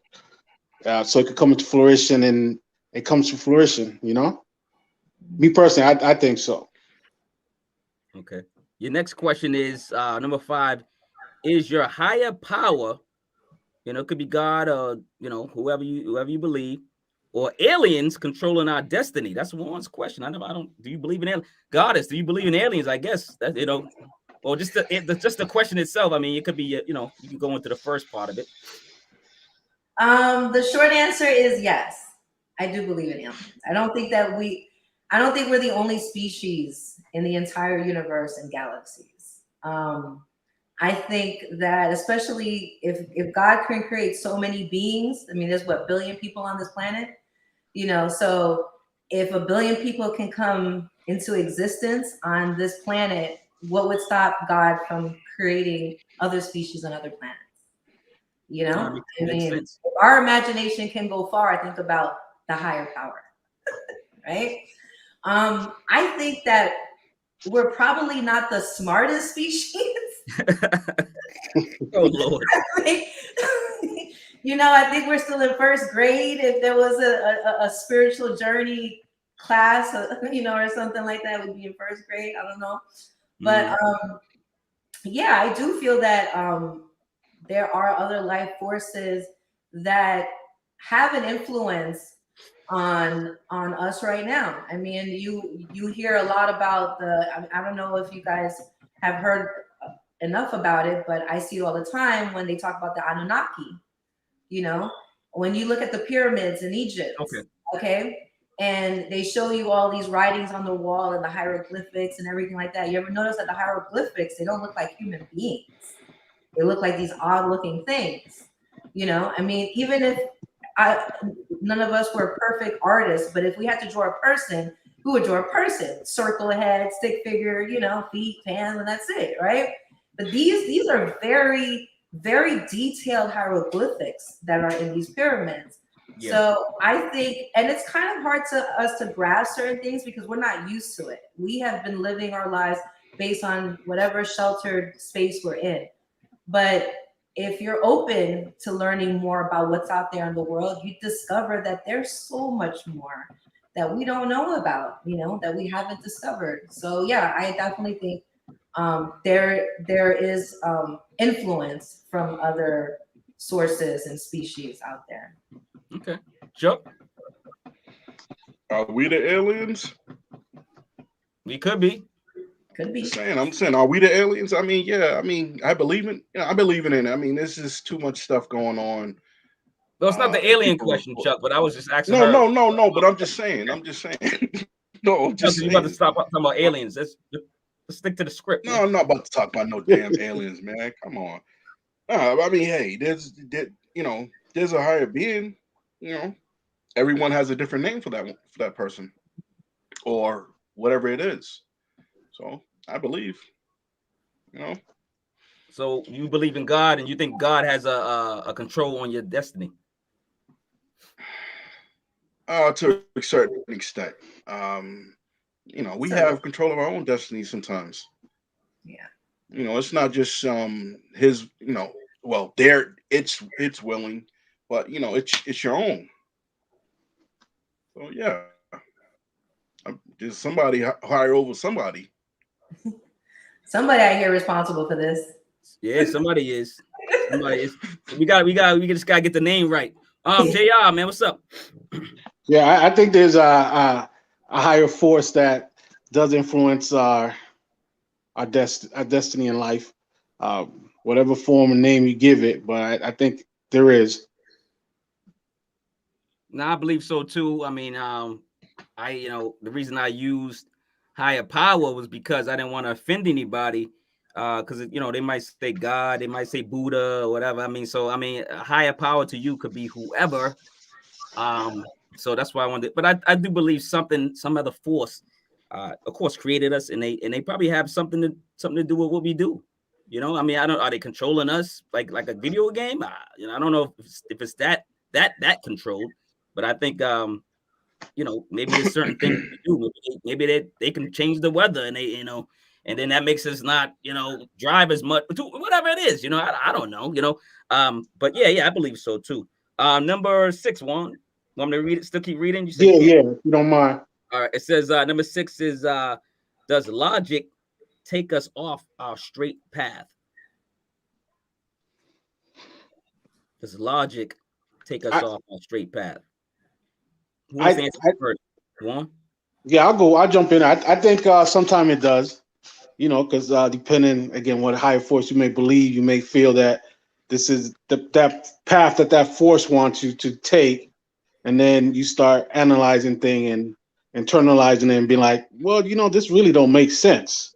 B: so it could come into fruition, and it comes to fruition, Me personally, I think so.
A: Okay. Your next question is number 5. Is your higher power, it could be God or whoever you believe, or aliens controlling our destiny? That's Juan's question. I don't. Do you believe in aliens? Goddess, do you believe in aliens? I guess that or just the question itself. I mean, it could be you can go into the first part of it.
D: The short answer is yes. I do believe in aliens. I don't think we're the only species in the entire universe and galaxies. I think that especially if God can create so many beings, I mean, there's what, 1 billion people on this planet, so if 1 billion people can come into existence on this planet, what would stop God from creating other species on other planets? I mean, if our imagination can go far, I think about the higher power, right? I think that we're probably not the smartest species.
A: Oh Lord!
D: I think we're still in first grade. If there was a spiritual journey class, or something like that, would be in first grade. I don't know, but yeah, I do feel that there are other life forces that have an influence on us right now. I mean, you hear a lot about I don't know if you guys have heard enough about it, but I see it all the time when they talk about the Anunnaki. When you look at the pyramids in Egypt, okay, and they show you all these writings on the wall and the hieroglyphics and everything like that. You ever notice that the hieroglyphics, they don't look like human beings? They look like these odd looking things. I mean, even if none of us were perfect artists, but if we had to draw a person, who would draw a person? Circle head, stick figure, feet, hands, and that's it, right? But these are very, very detailed hieroglyphics that are in these pyramids. Yeah. So I think, and it's kind of hard to us to grasp certain things because we're not used to it. We have been living our lives based on whatever sheltered space we're in. But if you're open to learning more about what's out there in the world, you discover that there's so much more that we don't know about, that we haven't discovered. So yeah, I definitely think there is influence from other sources and species out there.
A: Okay, Joe.
C: Are we the aliens?
A: We could be.
D: Could be.
C: I'm saying, are we the aliens? I mean, yeah. I mean, I believe in it. I mean, there's just too much stuff going on.
A: Well, it's not the alien question, Chuck, but I was just asking.
C: No. But I'm just saying. No, I'm just saying.
A: You about to stop talking about aliens? Let's stick to the script.
C: No, I'm not about to talk about no damn aliens, man. Come on. I mean, hey, there's a higher being. Everyone has a different name for that person, or whatever it is. So I believe,
A: So you believe in God, and you think God has a control on your destiny?
C: To a certain extent. We have control of our own destiny sometimes.
D: Yeah.
C: It's not just his. Well, it's willing, but it's your own. So yeah, there's somebody higher over somebody.
D: Somebody out here responsible for this.
A: Yeah, somebody is. We just gotta get the name right. JR, man, what's up?
B: Yeah, I think there's a higher force that does influence our destiny in life, whatever form and name you give it. But I think there is.
A: No, I believe so too. I mean, the reason I used higher power was because I didn't want to offend anybody. Because they might say God, they might say Buddha or whatever. I mean, a higher power to you could be whoever. So that's why I wanted. But I do believe some other force, of course, created us, and they probably have something to do with what we do. I mean, are they controlling us like a video game? I don't know if it's that controlled, but I think maybe there's certain things we do. Maybe they can change the weather, and and then that makes us not, drive as much, whatever it is, I don't know, but yeah, I believe so too. Number 6, Juan. Want me to read it? Still keep reading? You said
B: yeah, if you don't mind.
A: All right. It says number 6 is does logic take us off our straight path? Does logic take us off our straight path? Who wants to answer first? Juan?
B: Yeah, I'll jump in. I think sometime it does, because depending again what higher force you may believe, you may feel that this is that path that force wants you to take, and then you start analyzing things and internalizing it and being like, well, this really don't make sense,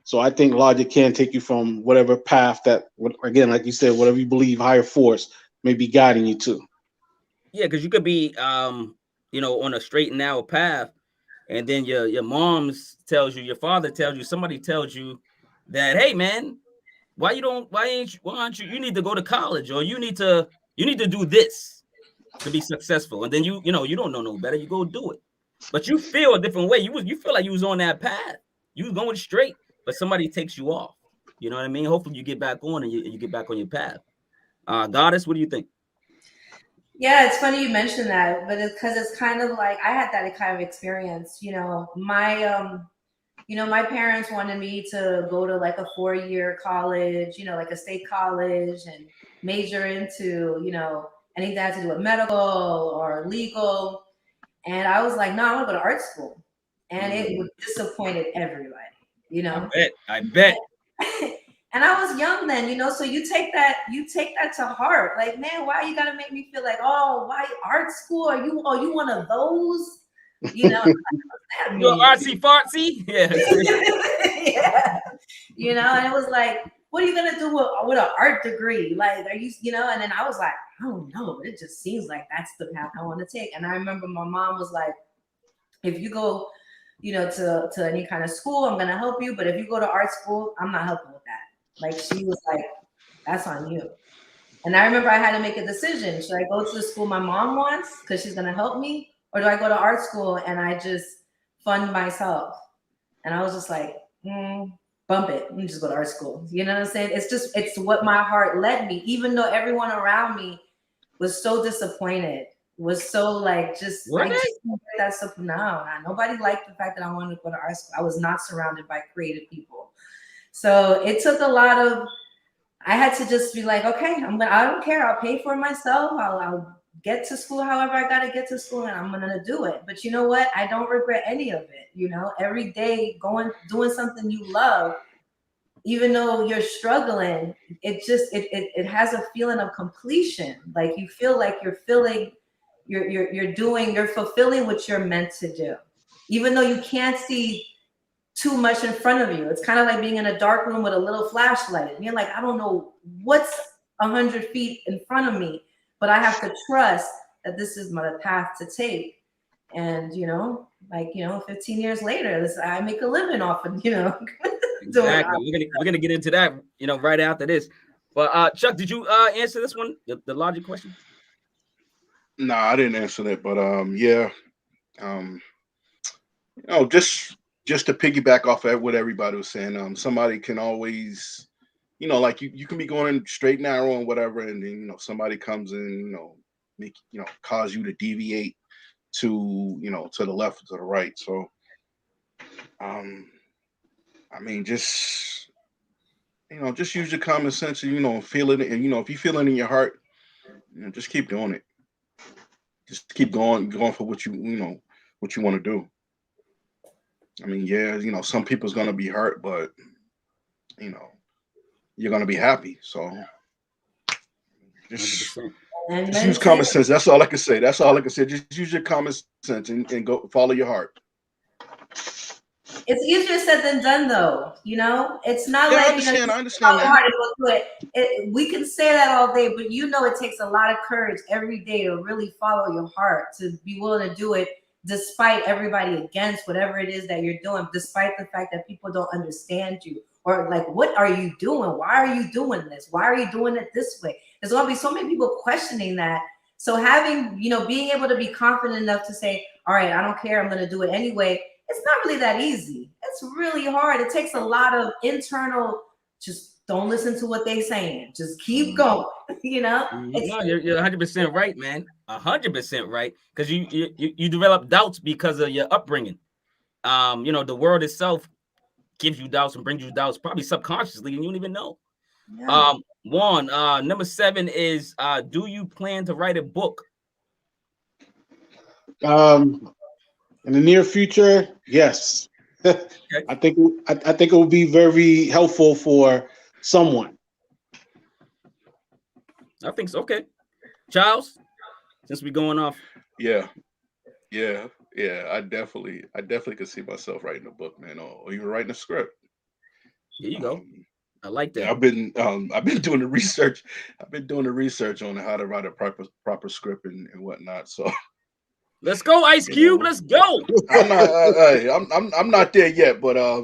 B: So I think logic can take you from whatever path that, again, like you said, whatever you believe higher force may be guiding you to.
A: Yeah, because you could be, on a straight and narrow path, and then your mom's tells you, your father tells you, somebody tells you that, hey man, why aren't you? You need to go to college, or you need to do this to be successful, and then you don't know no better. You go do it, but you feel a different way. You feel like you was on that path. You was going straight, but somebody takes you off. You know what I mean? Hopefully you get back on and you get back on your path. Goddess, what do you think?
D: Yeah, it's funny you mentioned that, but because it's kind of like I had that kind of experience. My parents wanted me to go to like a 4-year college, like a state college, and major into, anything that had to do with medical or legal. And I was like, no, I want to go to art school. And it disappointed everybody,
A: I bet.
D: And I was young then, so you take that to heart. Like, man, why you gotta make me feel like, oh, why art school? Are you one of those?
A: You're artsy fartsy? Yeah.
D: Yeah. And it was like, what are you gonna do with an art degree? Like, are you, and then I was like, I don't know, but it just seems like that's the path I want to take. And I remember my mom was like, if you go, to any kind of school, I'm gonna help you. But if you go to art school, I'm not helping with that. Like, she was like, that's on you. And I remember I had to make a decision. Should I go to the school my mom wants because she's gonna help me? Or do I go to art school and I just fund myself? And I was just like, bump it. Let me just go to art school. You know what I'm saying? It's what my heart led me, even though everyone around me was so disappointed, was so like, just,
A: right?
D: That stuff. No, nobody liked the fact that I wanted to go to art school. I was not surrounded by creative people. So it took a lot of, I had to just be like, okay, I don't care. I'll pay for it myself. I'll get to school however I got to get to school, and I'm going to do it. But you know what? I don't regret any of it. Every day doing something you love, even though you're struggling, it has a feeling of completion. Like you feel like you're fulfilling what you're meant to do, even though you can't see too much in front of you. It's kind of like being in a dark room with a little flashlight. And you're like, I don't know what's 100 feet in front of me, but I have to trust that this is my path to take. And, 15 years later, I make a living off of,
A: Exactly. We're gonna get into that, right after this. But Chuck, did you answer this one, the logic question?
C: No, I didn't answer that, but yeah. Just to piggyback off of what everybody was saying, somebody can always, like you can be going straight narrow and whatever, and then somebody comes in, make cause you to deviate to to the left or to the right. So just use your common sense and feel it, and if you feel it in your heart, just keep doing it. Just keep going for what you want to do. Some people's gonna be hurt, but you're gonna be happy. So just use common sense. That's all I can say. Just use your common sense and go follow your heart.
D: It's easier said than done, though. It's not
C: I
D: like
C: understand
D: hard to go through it. We can say that all day, but it takes a lot of courage every day to really follow your heart, to be willing to do it despite everybody against whatever it is that you're doing, despite the fact that people don't understand you, or like, what are you doing? Why are you doing this? Why are you doing it this way? There's going to be so many people questioning that. So having, being able to be confident enough to say, all right, I don't care, I'm going to do it anyway. It's not really that easy. It's really hard. It takes a lot of internal, just don't listen to what they're saying. Just keep going,
A: No, you're 100% right, man. 100% right. Because you develop doubts because of your upbringing. The world itself gives you doubts and brings you doubts, probably subconsciously, and you don't even know. Yeah. Juan, number 7 is, do you plan to write a book?
B: In the near future, yes. I think it will be very helpful for someone.
A: I think so. Okay, Charles, since we're going off.
C: Yeah. I definitely could see myself writing a book, man, or even writing a script.
A: There you go. I like that.
C: Yeah, I've been doing the research. I've been doing the research on how to write a proper script and whatnot. So
A: let's go, Ice Cube. Let's go.
C: I'm not there yet, but I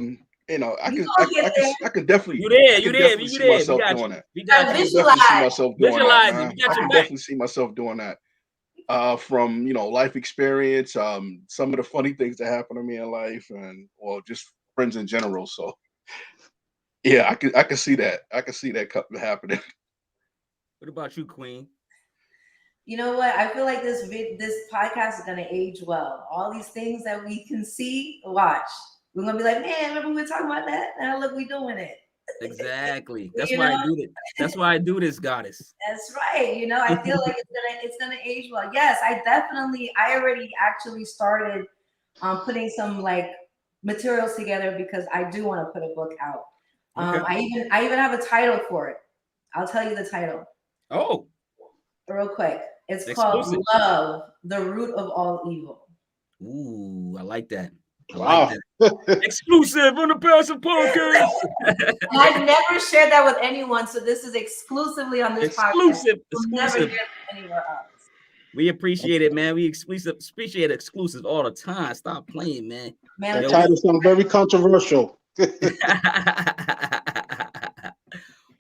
C: can definitely.
A: You there?
C: See myself doing that.
D: We got visualize.
A: Visualize it.
C: I can definitely see myself doing that. From life experience, some of the funny things that happen to me in life, and just friends in general. So yeah, I can see that. I can see that happening.
A: What about you, Queen?
D: You know what? I feel like this podcast is gonna age well. All these things that we can see, watch. We're gonna be like, man, remember we were talking about that? Now look, we doing it.
A: Exactly. That's why I do it. That's why I do this, goddess.
D: That's right. I feel like it's gonna age well. Yes, I already actually started putting some like materials together because I do want to put a book out. I even have a title for it. I'll tell you the title.
A: Oh,
D: real quick. It's called Love, the Root of All Evil.
A: Ooh, I like that.
B: Wow.
A: Exclusive on the Powaful Podcast.
D: I've never shared that with anyone, so this is exclusively on this podcast. We'll never hear it anywhere else.
A: We appreciate it, man. We appreciate exclusives all the time. Stop playing, man.
B: That title sounds very controversial.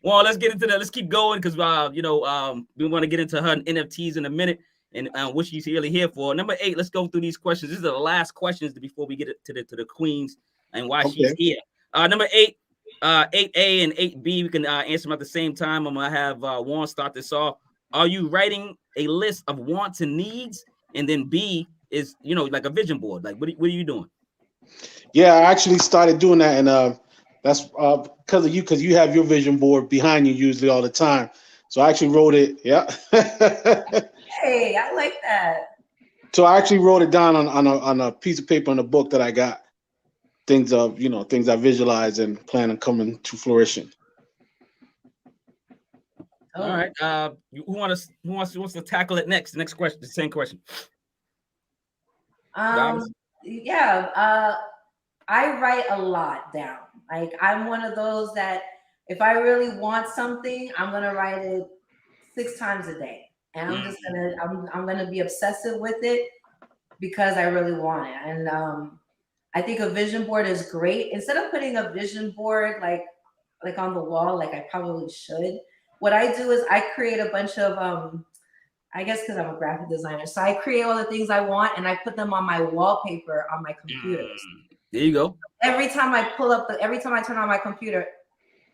A: Well, let's get into that. Let's keep going because we want to get into her NFTs in a minute and what she's really here for. Number 8, let's go through these questions. These are the last questions before we get to the queens and why she's here. Number 8, 8A and 8B. We can answer them at the same time. I'm gonna have Juan start this off. Are you writing a list of wants and needs? And then B is like a vision board. Like what are you doing?
B: Yeah, I actually started doing that, and that's because of you, because you have your vision board behind you usually all the time. So I actually wrote it. Yeah.
D: Hey, I like that.
B: So I actually wrote it down on a piece of paper in a book that I got. Things I visualize and plan on coming to fruition.
A: All right. Who wants to tackle it next? Next question. The same question.
D: Yeah. I write a lot down. Like I'm one of those that if I really want something, I'm gonna write it 6 times a day, and I'm gonna be obsessive with it because I really want it. And I think a vision board is great. Instead of putting a vision board like on the wall, like I probably should, what I do is I create a bunch of I guess because I'm a graphic designer, so I create all the things I want and I put them on my wallpaper on my computers.
A: There you go.
D: Every time I turn on my computer,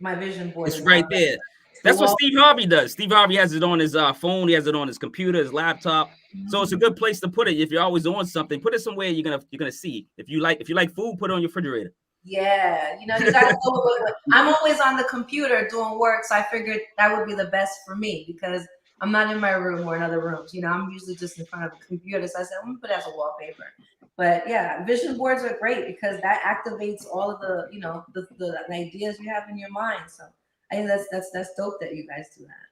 D: my vision board is
A: right there. That's what Steve Harvey does. Steve Harvey has it on his phone. He has it on his computer, his laptop. So it's a good place to put it. If you're always on something, put it somewhere you're gonna see. If you like food, put it on your refrigerator.
D: Yeah, you gotta go. I'm always on the computer doing work, so I figured that would be the best for me because I'm not in my room or in other rooms. I'm usually just in front of a computer. So I said, I'm gonna put it as a wallpaper. But yeah, vision boards are great because that activates all of the, the ideas you have in your mind. So I think that's dope that you guys do that.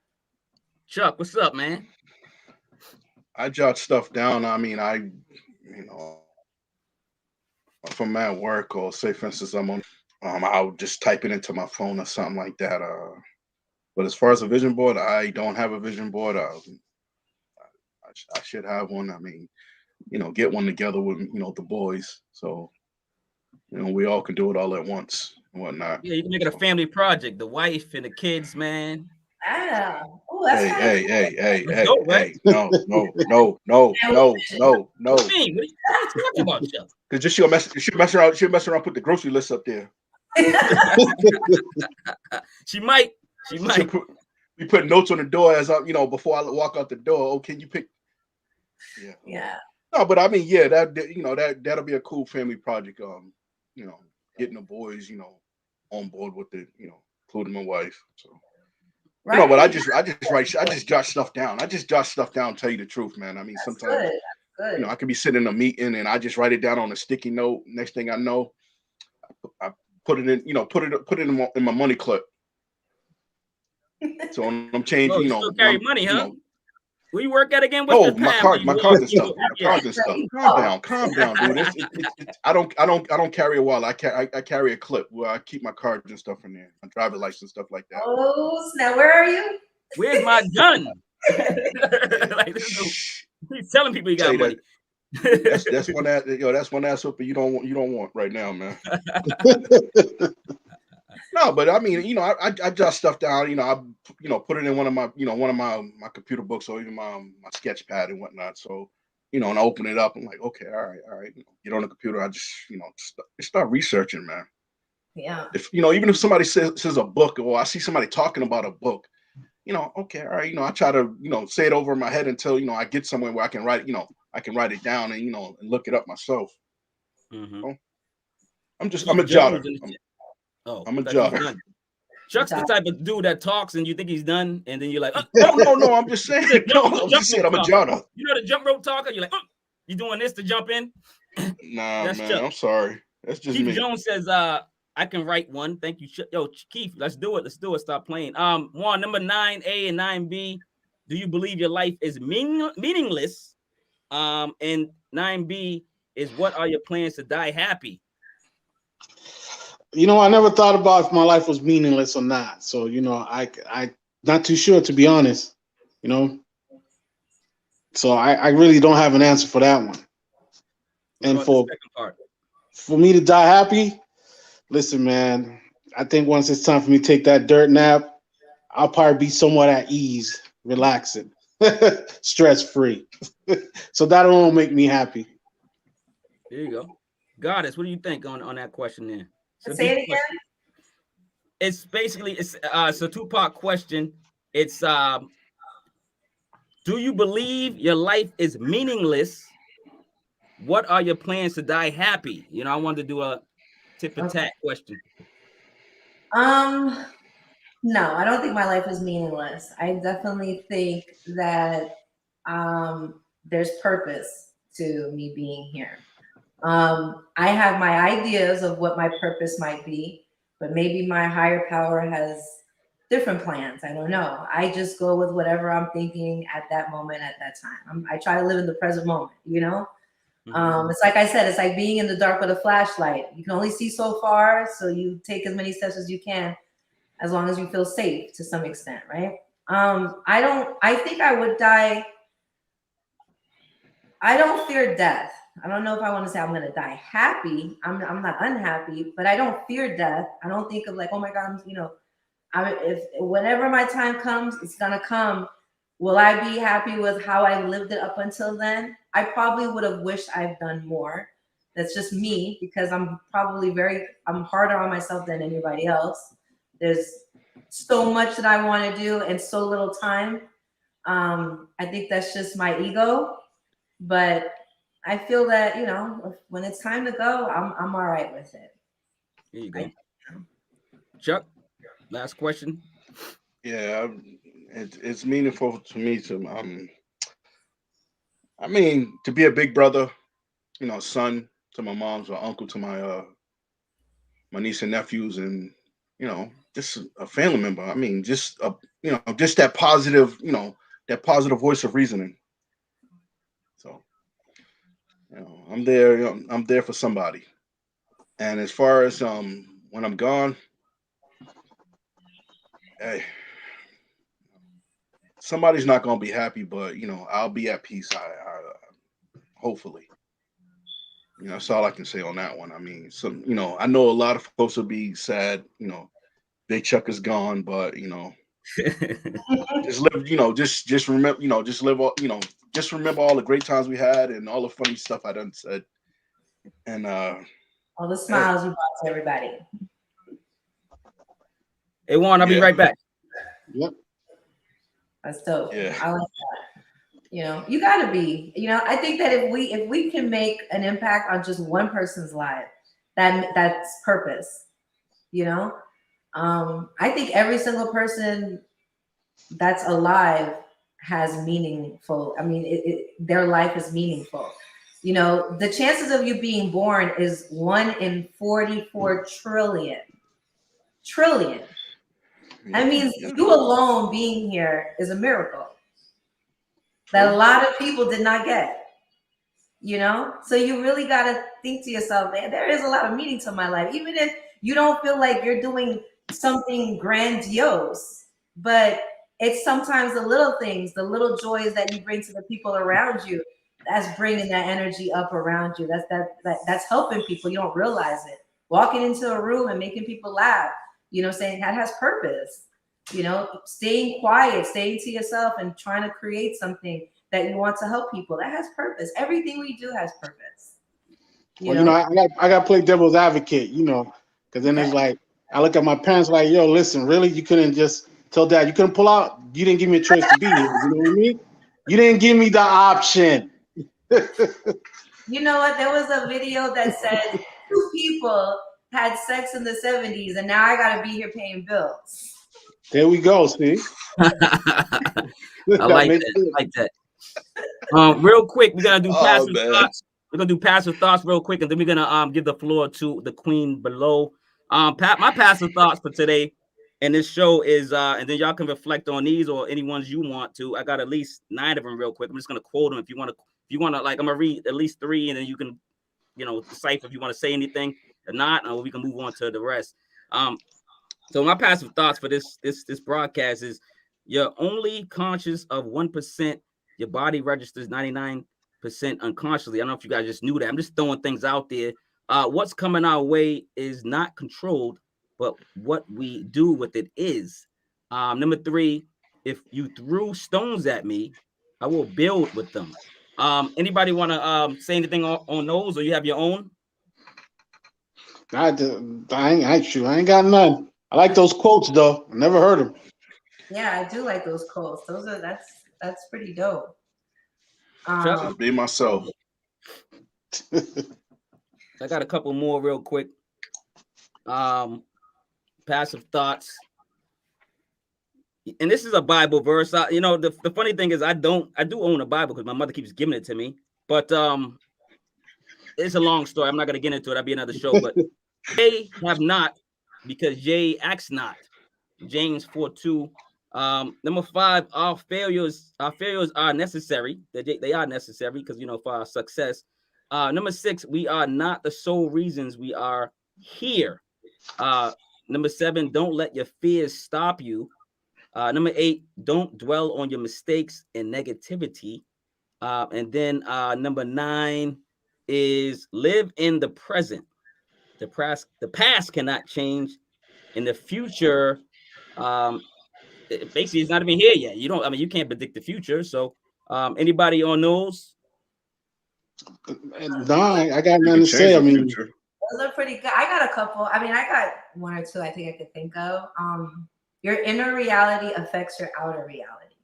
A: Chuck, what's up, man?
C: I jot stuff down. I mean, if I'm at work or say, for instance, I'm on, I'll just type it into my phone or something like that. But as far as a vision board, I don't have a vision board. I should have one. I mean, get one together with, the boys. So, we all can do it all at once and whatnot.
A: Yeah, you can make it a family project. The wife and the kids, man.
D: Ah, oh, that's
C: hey.
A: Dope, right?
C: No.
A: What do you mean? What are you talking about, Chuck?
C: Because just she'll mess around, put the grocery list up there.
A: She might.
C: We put notes on the door as before I walk out the door. Oh, can you pick?
D: Yeah.
C: No, but I mean, yeah, that'll be a cool family project. Getting the boys, on board with the, including my wife. So, but I just jot stuff down. I just jot stuff down. Tell you the truth, man. I mean, sometimes
D: Good.
C: I could be sitting in a meeting and I just write it down on a sticky note. Next thing I know, I put it in, put it in my money clip. So when I'm changing,
A: you still carry money, huh? Where you work at again? What's your
C: my cards and stuff. Calm down, dude. I don't carry a wallet. I carry a clip where I keep my cards and stuff in there, my driver license, stuff like that.
D: Oh, now where are you?
A: Where's my gun? He's telling people you got money.
C: That's one ass whooping you don't want right now, man. No, but I mean, I jot stuff down. I put it in one of my my computer books or even my sketch pad and whatnot. So, and I open it up. I'm like, okay, all right. Get on the computer. I just start researching, man.
D: Yeah.
C: If even if somebody says a book, or I see somebody talking about a book, okay, all right. I try to say it over in my head until I get somewhere where I can write it down and and look it up myself.
A: Mm-hmm.
C: I'm a jotter. I'm a jotter.
A: Chuck's the type of dude that talks and you think he's done, and then you're like,
C: no, I'm just saying. I'm a jotter.
A: You know the jump rope talker? You're like, you doing this to jump in?
C: Nah, that's man, Chuck. I'm sorry. That's just
A: Keith
C: me.
A: Jones says, I can write one. Thank you. Yo, Keith, let's do it. Stop playing. Juan, number 9A and 9B. Do you believe your life is meaningless? And 9B is, what are your plans to die happy?
B: I never thought about if my life was meaningless or not. So, I not too sure, to be honest, So I really don't have an answer for that one. And for me to die happy, listen, man, I think once it's time for me to take that dirt nap, I'll probably be somewhat at ease, relaxing, stress-free. So that won't make me happy.
A: There you go. Goddess, what do you think on that question there?
D: Say it again.
A: It's basically it's a two-part question. It's do you believe your life is meaningless? What are your plans to die happy? I wanted to do a tip and tat question.
D: No, I don't think my life is meaningless. I definitely think that there's purpose to me being here. I have my ideas of what my purpose might be, but maybe my higher power has different plans. I don't know. I just go with whatever I'm thinking at that moment, at that time. I try to live in the present moment, Mm-hmm. It's like I said, it's like being in the dark with a flashlight. You can only see so far, so you take as many steps as you can, as long as you feel safe to some extent, right? I think I would die. I don't fear death. I don't know if I want to say I'm going to die happy. I'm not unhappy, but I don't fear death. I don't think of like, oh my God, if whenever my time comes, it's going to come. Will I be happy with how I lived it up until then? I probably would have wished I've done more. That's just me, because I'm probably I'm harder on myself than anybody else. There's so much that I want to do and so little time. I think that's just my ego, but I feel that, when it's time to go, I'm all right with it.
A: There you go. Chuck, last question.
C: Yeah, it's meaningful to me to to be a big brother, son to my moms, or uncle to my my niece and nephews, and just a family member. Just just that positive, that positive voice of reasoning. So, I'm there. I'm there for somebody. And as far as when I'm gone, hey, somebody's not gonna be happy, but I'll be at peace. I hopefully. That's all I can say on that one. I know a lot of folks will be sad. Big Chuck is gone, but just live. Just remember. Just live. Just remember all the great times we had and all the funny stuff I done said, and
D: all the smiles you brought to everybody.
A: Hey Juan, I'll be right back.
B: Yep.
D: That's dope.
C: Yeah.
D: I like that. You gotta be. I think that if we can make an impact on just one person's life, that's purpose. I think every single person that's alive has meaningful. I mean, their life is meaningful. You know, the chances of you being born is 1 in 44 trillion. That means you alone being here is a miracle that a lot of people did not get. You know, so you really got to think to yourself, man, there is a lot of meaning to my life, even if you don't feel like you're doing something grandiose, but it's sometimes the little things, the little joys that you bring to the people around you, that's bringing that energy up around you. That's helping people. You don't realize it. Walking into a room and making people laugh, you know, saying that has purpose. You know, staying quiet, staying to yourself and trying to create something that you want to help people, that has purpose. Everything we do has purpose.
B: You know, I got to play devil's advocate, you know, because then it's like, I look at my parents like, yo, listen, really? You couldn't just tell dad, you couldn't pull out? You didn't give me a choice to be here. You know what I mean? You didn't give me the option.
D: You know what? There was a video that said 2 people had sex in the 70s and now I got to be here paying bills.
B: There we go, see?
A: I like that. Real quick, we're gonna do passive thoughts. We're gonna do passive thoughts real quick, and then we're gonna give the floor to the queen below. My passive thoughts for today and this show is and then y'all can reflect on these or any ones you want to. I got at least 9 of them real quick. I'm just gonna quote them if you want to like I'm gonna read at least 3 and then you can, you know, decipher if you want to say anything or not, or we can move on to the rest. So my passive thoughts for this broadcast is you're only conscious of 1%. Your body registers 99% unconsciously. I don't know if you guys just knew that. I'm just throwing things out there. What's coming our way is not controlled, but what we do with it is. Number 3, if you threw stones at me, I will build with them. Anybody want to say anything on those, or you have your own?
B: I ain't got none. I like those quotes though. I never heard them.
D: Yeah, I do like those quotes. That's pretty dope.
C: Just be myself.
A: I got a couple more real quick. Passive thoughts. And this is a Bible verse. You know, the funny thing is I do own a Bible because my mother keeps giving it to me. But it's a long story. I'm not gonna get into it. That'll be another show. But they have not, because Jay acts not. James 4:2. Number 5, our failures are necessary. They are necessary because, you know, for our success. Number 6, we are not the sole reasons we are here. Number 7, don't let your fears stop you. Number 8, don't dwell on your mistakes and negativity. And then number 9 is live in the present. The past cannot change. In the future, basically it's not even here yet. You can't predict the future. So anybody on those?
B: No, I got nothing to say. I mean,
D: those are pretty good. I got a couple. I mean, I got 1 or 2 I think I could think of. Your inner reality affects your outer reality.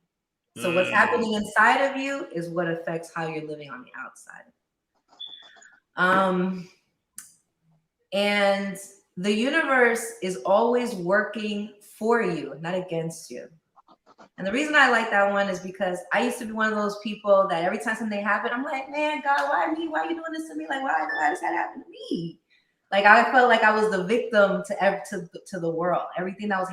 D: So what's happening inside of you is what affects how you're living on the outside. And the universe is always working for you, not against you. And the reason I like that one is because I used to be one of those people that every time something happened, I'm like, man, God, why me? Why are you doing this to me? Like, why does that happen to me? Like, I felt like I was the victim to the world. Everything was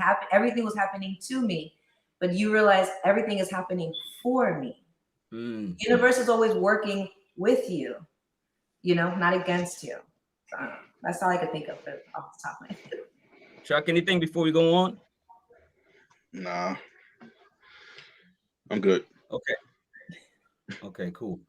D: happening to me. But you realize everything is happening for me. The universe is always working with you, you know, not against you. So, that's all I could think of off the top of my head.
A: Chuck, anything before we go on?
C: Nah, I'm good.
A: Okay, cool.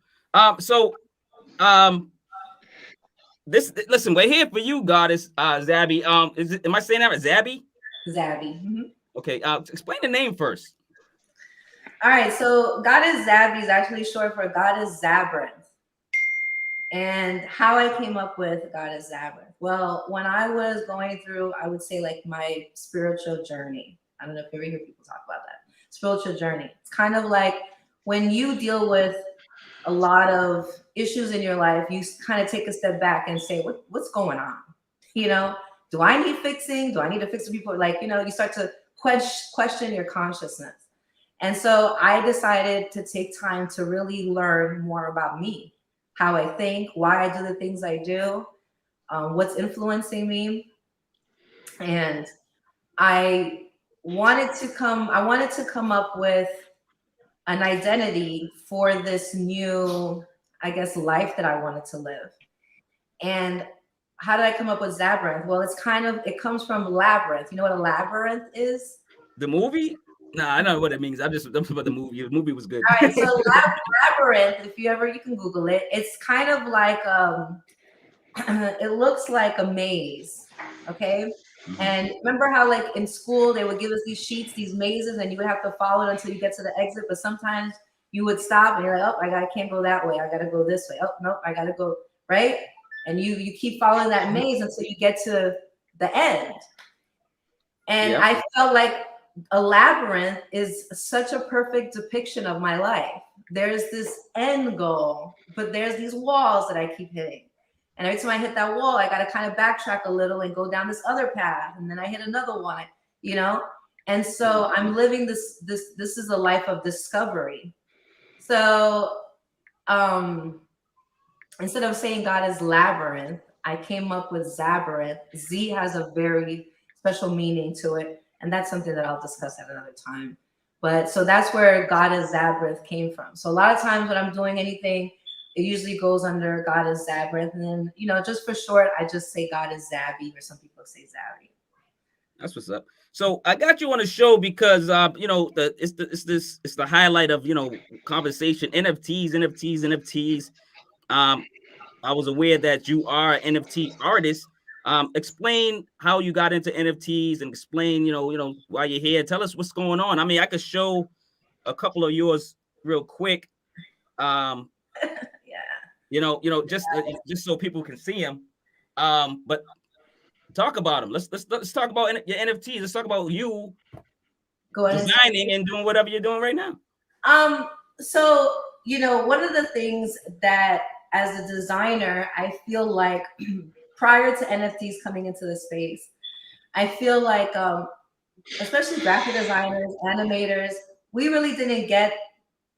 A: Listen, we're here for you, Goddess Zaby. Am I saying that right? Zaby?
D: Zaby. Mm-hmm.
A: Okay, explain the name first.
D: All right, so Goddess Zaby is actually short for Goddess Zabyrinth. And how I came up with Goddess Zabyrinth. Well, when I was going through, I would say like my spiritual journey. I don't know if you ever hear people talk about that. Spiritual journey. It's kind of like when you deal with a lot of issues in your life, you kind of take a step back and say, what's going on? You know, do I need fixing? Do I need to fix the people? Like, you know, you start to question your consciousness. And so I decided to take time to really learn more about me, how I think, why I do the things I do, what's influencing me. And I wanted to come up with an identity for this new, I guess, life that I wanted to live. And how did I come up with Zabyrinth? Well, it comes from labyrinth. You know what a labyrinth is?
A: The movie? No, I know what it means. I'm about the movie. The movie was good.
D: All right, so labyrinth, if you can Google it. It's kind of like it looks like a maze. Okay. And remember how like in school they would give us these sheets, these mazes, and you would have to follow it until you get to the exit. But sometimes you would stop and you're like, oh, I can't go that way. I gotta go this way. Oh no, I gotta go right. And you keep following that maze until you get to the end. And I felt like a labyrinth is such a perfect depiction of my life. There's this end goal, but there's these walls that I keep hitting. And every time I hit that wall, I got to kind of backtrack a little and go down this other path. And then I hit another one, you know? And so I'm living this is a life of discovery. So instead of saying God is labyrinth, I came up with Zabyrinth. Z has a very special meaning to it. And that's something that I'll discuss at another time. But so that's where God is Zabyrinth came from. So a lot of times when I'm doing anything, it usually goes under God is Zabyrinth. And then, you know, just for short, I just say God is Zaby, or some people say Zaby.
A: That's what's up. So I got you on the show because you know, it's the highlight of, you know, conversation, NFTs. I was aware that you are an NFT artist. Explain how you got into NFTs and explain, you know, why you're here. Tell us what's going on. I mean, I could show a couple of yours real quick. You know, just so people can see them. But talk about them. Let's talk about your NFTs. Let's talk about you designing and doing whatever you're doing right now.
D: So, you know, one of the things that as a designer, I feel like prior to NFTs coming into the space, I feel like, especially graphic designers, animators, we really didn't get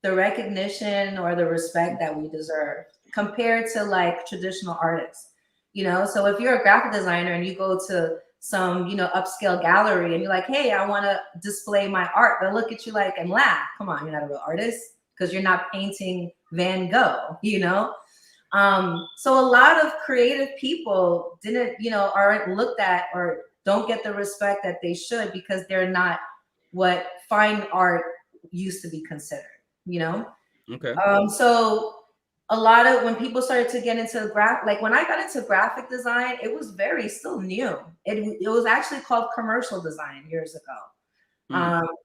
D: the recognition or the respect that we deserve compared to like traditional artists, you know? So if you're a graphic designer and you go to some, you know, upscale gallery and you're like, hey, I want to display my art, they'll look at you like and laugh. Come on, you're not a real artist because you're not painting Van Gogh, you know? So a lot of creative people didn't, you know, aren't looked at or don't get the respect that they should because they're not what fine art used to be considered, you know?
A: Okay.
D: So a lot of when people started to get into like when I got into graphic design, it was still new. It was actually called commercial design years ago.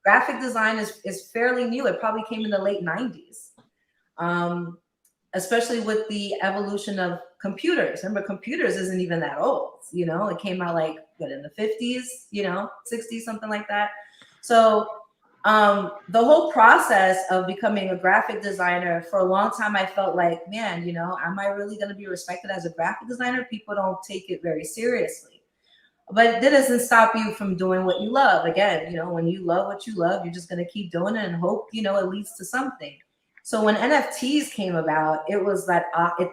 D: Graphic design is fairly new. It probably came in the late 90s. Especially with the evolution of computers. Remember, computers isn't even that old, you know, it came out like in the 50s, you know, 60s, something like that. So the whole process of becoming a graphic designer, for a long time, I felt like, man, you know, am I really going to be respected as a graphic designer? People don't take it very seriously. But that doesn't stop you from doing what you love. Again, you know, when you love what you love, you're just going to keep doing it and hope, you know, it leads to something. So when NFTs came about, it was that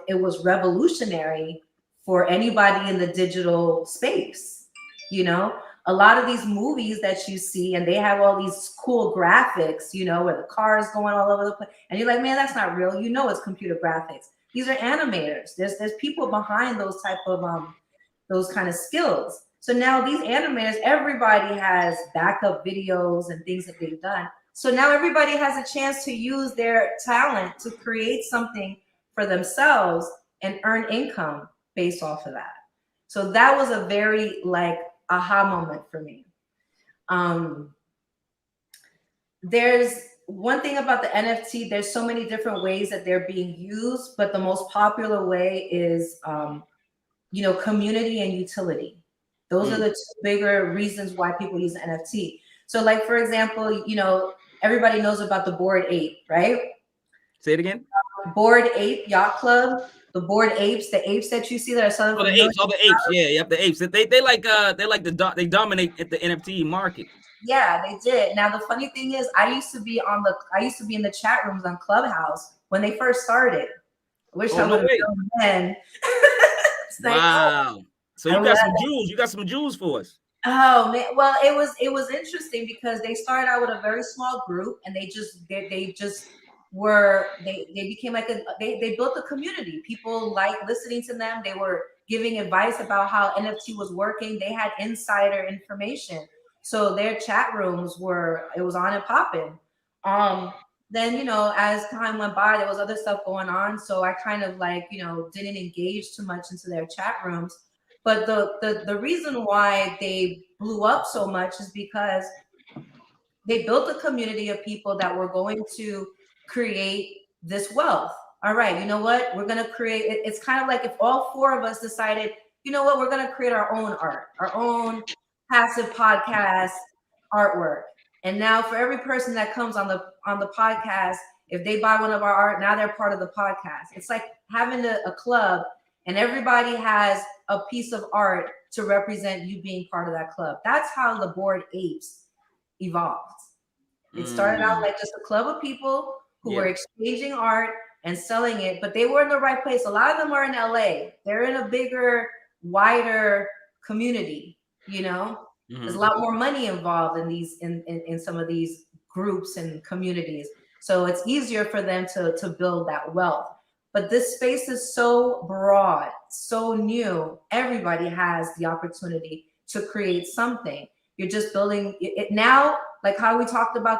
D: it was revolutionary for anybody in the digital space. You know, a lot of these movies that you see, and they have all these cool graphics, you know, where the cars going all over the place, and you're like, man, that's not real. You know, it's computer graphics. These are animators. There's people behind those type of those kind of skills. So now these animators, everybody has backup videos and things that they've done. So now everybody has a chance to use their talent to create something for themselves and earn income based off of that. So that was a very like aha moment for me. There's one thing about the NFT, there's so many different ways that they're being used, but the most popular way is, you know, community and utility. Those are the two bigger reasons why people use an NFT. So like, for example, you know, everybody knows about the Bored Ape, right?
A: Say it again.
D: Bored Ape Yacht Club. the bored apes, the apes that you see that are selling.
A: Oh, the apes, all the apes. Yeah, yep, the apes. They dominate at the NFT market.
D: Yeah, they did. Now the funny thing is, I used to be in the chat rooms on Clubhouse when they first started. I wish I would have known then.
A: Wow. So you got some jewels. You got some jewels for us.
D: Oh man, well, it was interesting because they started out with a very small group, and they became like they built a community. People liked listening to them. They were giving advice about how NFT was working. They had insider information, so their chat rooms it was on and popping. Then as time went by, there was other stuff going on, so I kind of didn't engage too much into their chat rooms. But the reason why they blew up so much is because they built a community of people that were going to create this wealth. All right, you know what? We're going to create, it's kind of like if all four of us decided, you know what, we're going to create our own art, our own passive podcast artwork. And now for every person that comes on the podcast, if they buy one of our art, now they're part of the podcast. It's like having a club, and everybody has a piece of art to represent you being part of that club. That's how the Bored Apes evolved. It started out like just a club of people who were exchanging art and selling it, but they were in the right place. A lot of them are in LA. They're in a bigger, wider community, There's a lot more money involved in these in some of these groups and communities. So it's easier for them to build that wealth. But this space is so broad, so new. Everybody has the opportunity to create something. You're just building it now, like how we talked about,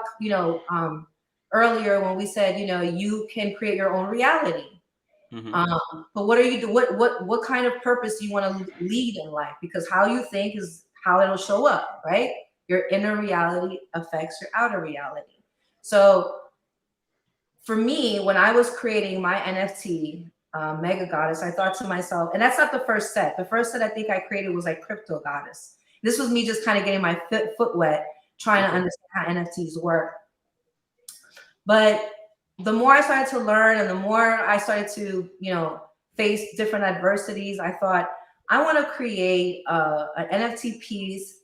D: earlier when we said, you can create your own reality. But what are you what kind of purpose do you want to lead in life? Because how you think is how it'll show up, right? Your inner reality affects your outer reality. So for me, when I was creating my NFT, Mega Goddess, I thought to myself, and that's not the first set. The first set I think I created was like Crypto Goddess. This was me just kind of getting my foot wet, trying to understand how NFTs work. But the more I started to learn and the more I started to, face different adversities, I thought, I want to create an NFT piece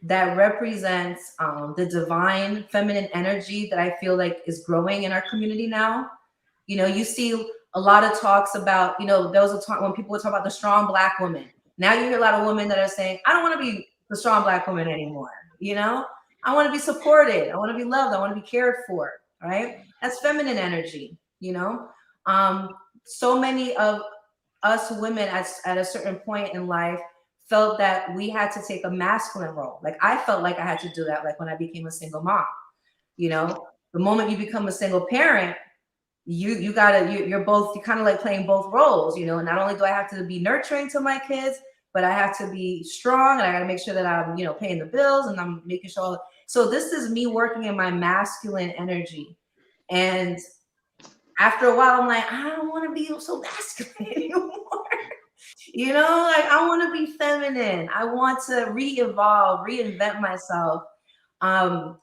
D: that represents the divine feminine energy that I feel like is growing in our community now. You see a lot of talks about, there was a talk when people would talk about the strong Black woman. Now you hear a lot of women that are saying, I don't want to be the strong Black woman anymore. I want to be supported. I want to be loved. I want to be cared for. Right? That's feminine energy. So many of us women at a certain point in life felt that we had to take a masculine role. Like I felt like I had to do that, like when I became a single mom. The moment you become a single parent, you're kind of like playing both roles, Not only do I have to be nurturing to my kids, but I have to be strong and I got to make sure that I'm, paying the bills and I'm making sure. So this is me working in my masculine energy. And after a while, I'm like, I don't want to be so masculine anymore. I want to be feminine. I want to re-evolve, reinvent myself. And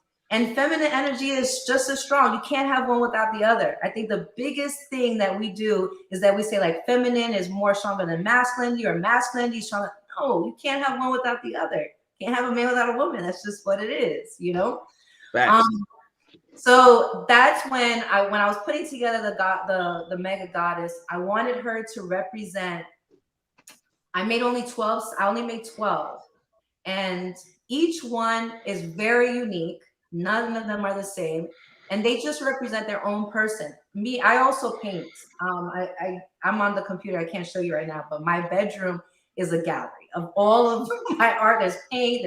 D: feminine energy is just as strong. You can't have one without the other. I think the biggest thing that we do is that we say like feminine is more stronger than masculinity or masculinity is stronger. No, you can't have one without the other. You can't have a man without a woman. That's just what it is, So that's when I was putting together the Mega Goddess, I wanted her to represent. I only made 12, and each one is very unique. None of them are the same, and they just represent their own person. Me, I also paint. I'm on the computer. I can't show you right now, but my bedroom is a gallery of all of my art. There's paint.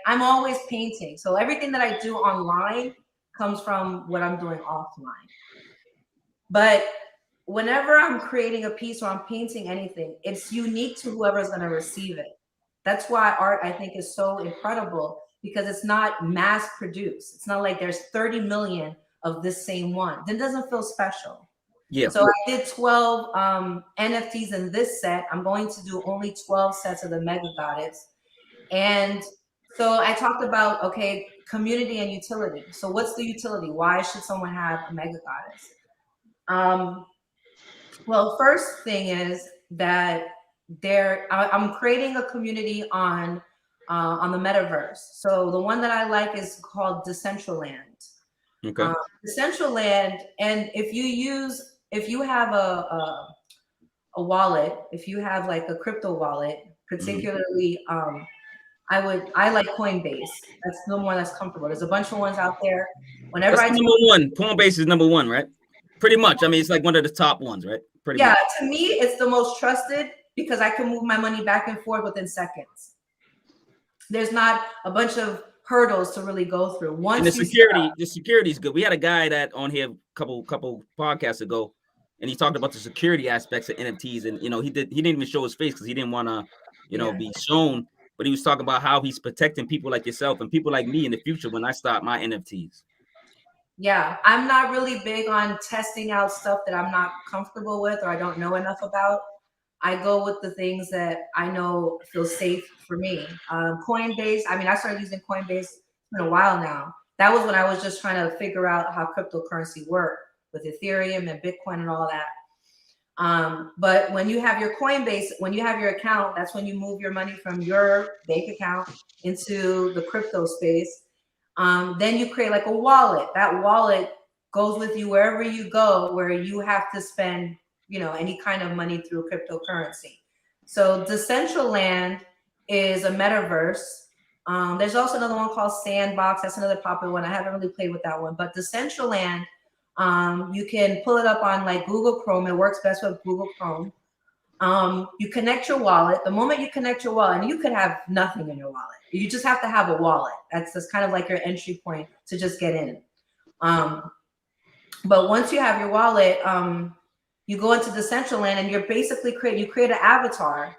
D: I'm always painting. So everything that I do online comes from what I'm doing offline. But whenever I'm creating a piece or I'm painting anything, it's unique to whoever's going to receive it. That's why art, I think, is so incredible, because it's not mass produced. It's not like there's 30 million of this same one. It doesn't feel special. Yeah. So I did 12 NFTs in this set. I'm going to do only 12 sets of the Mega Goddess. And so I talked about, okay, community and utility. So what's the utility? Why should someone have a Mega Goddess? Well, first thing is that I'm creating a community on the Metaverse. So the one that I like is called Decentraland.
A: Okay.
D: Decentraland, and if you have a wallet, if you have like a crypto wallet, particularly, I like Coinbase. That's the one that's comfortable. There's a bunch of ones out there. Whenever
A: That's number one. Coinbase is number one, right? Pretty much. I mean, it's like one of the top ones, right? Pretty much.
D: To me, it's the most trusted because I can move my money back and forth within seconds. There's not a bunch of hurdles to really go through.
A: And the security is good. We had a guy that on here a couple podcasts ago, and he talked about the security aspects of NFTs. And he didn't even show his face because he didn't want to, be shown. But he was talking about how he's protecting people like yourself and people like me in the future when I start my NFTs.
D: Yeah, I'm not really big on testing out stuff that I'm not comfortable with or I don't know enough about. I go with the things that I know feel safe for me. Coinbase, I started using Coinbase in a while now. That was when I was just trying to figure out how cryptocurrency worked with Ethereum and Bitcoin and all that. But when you have your Coinbase, when you have your account, that's when you move your money from your bank account into the crypto space. Then you create like a wallet. That wallet goes with you wherever you go, where you have to spend, any kind of money through cryptocurrency. So Decentraland is a metaverse. There's also another one called Sandbox. That's another popular one. I haven't really played with that one, but Decentraland, you can pull it up on like Google Chrome. It works best with Google Chrome. You connect your wallet. The moment you connect your wallet, and you could have nothing in your wallet. You just have to have a wallet. That's kind of like your entry point to just get in. But once you have your wallet, you go into Decentraland and you're basically create an avatar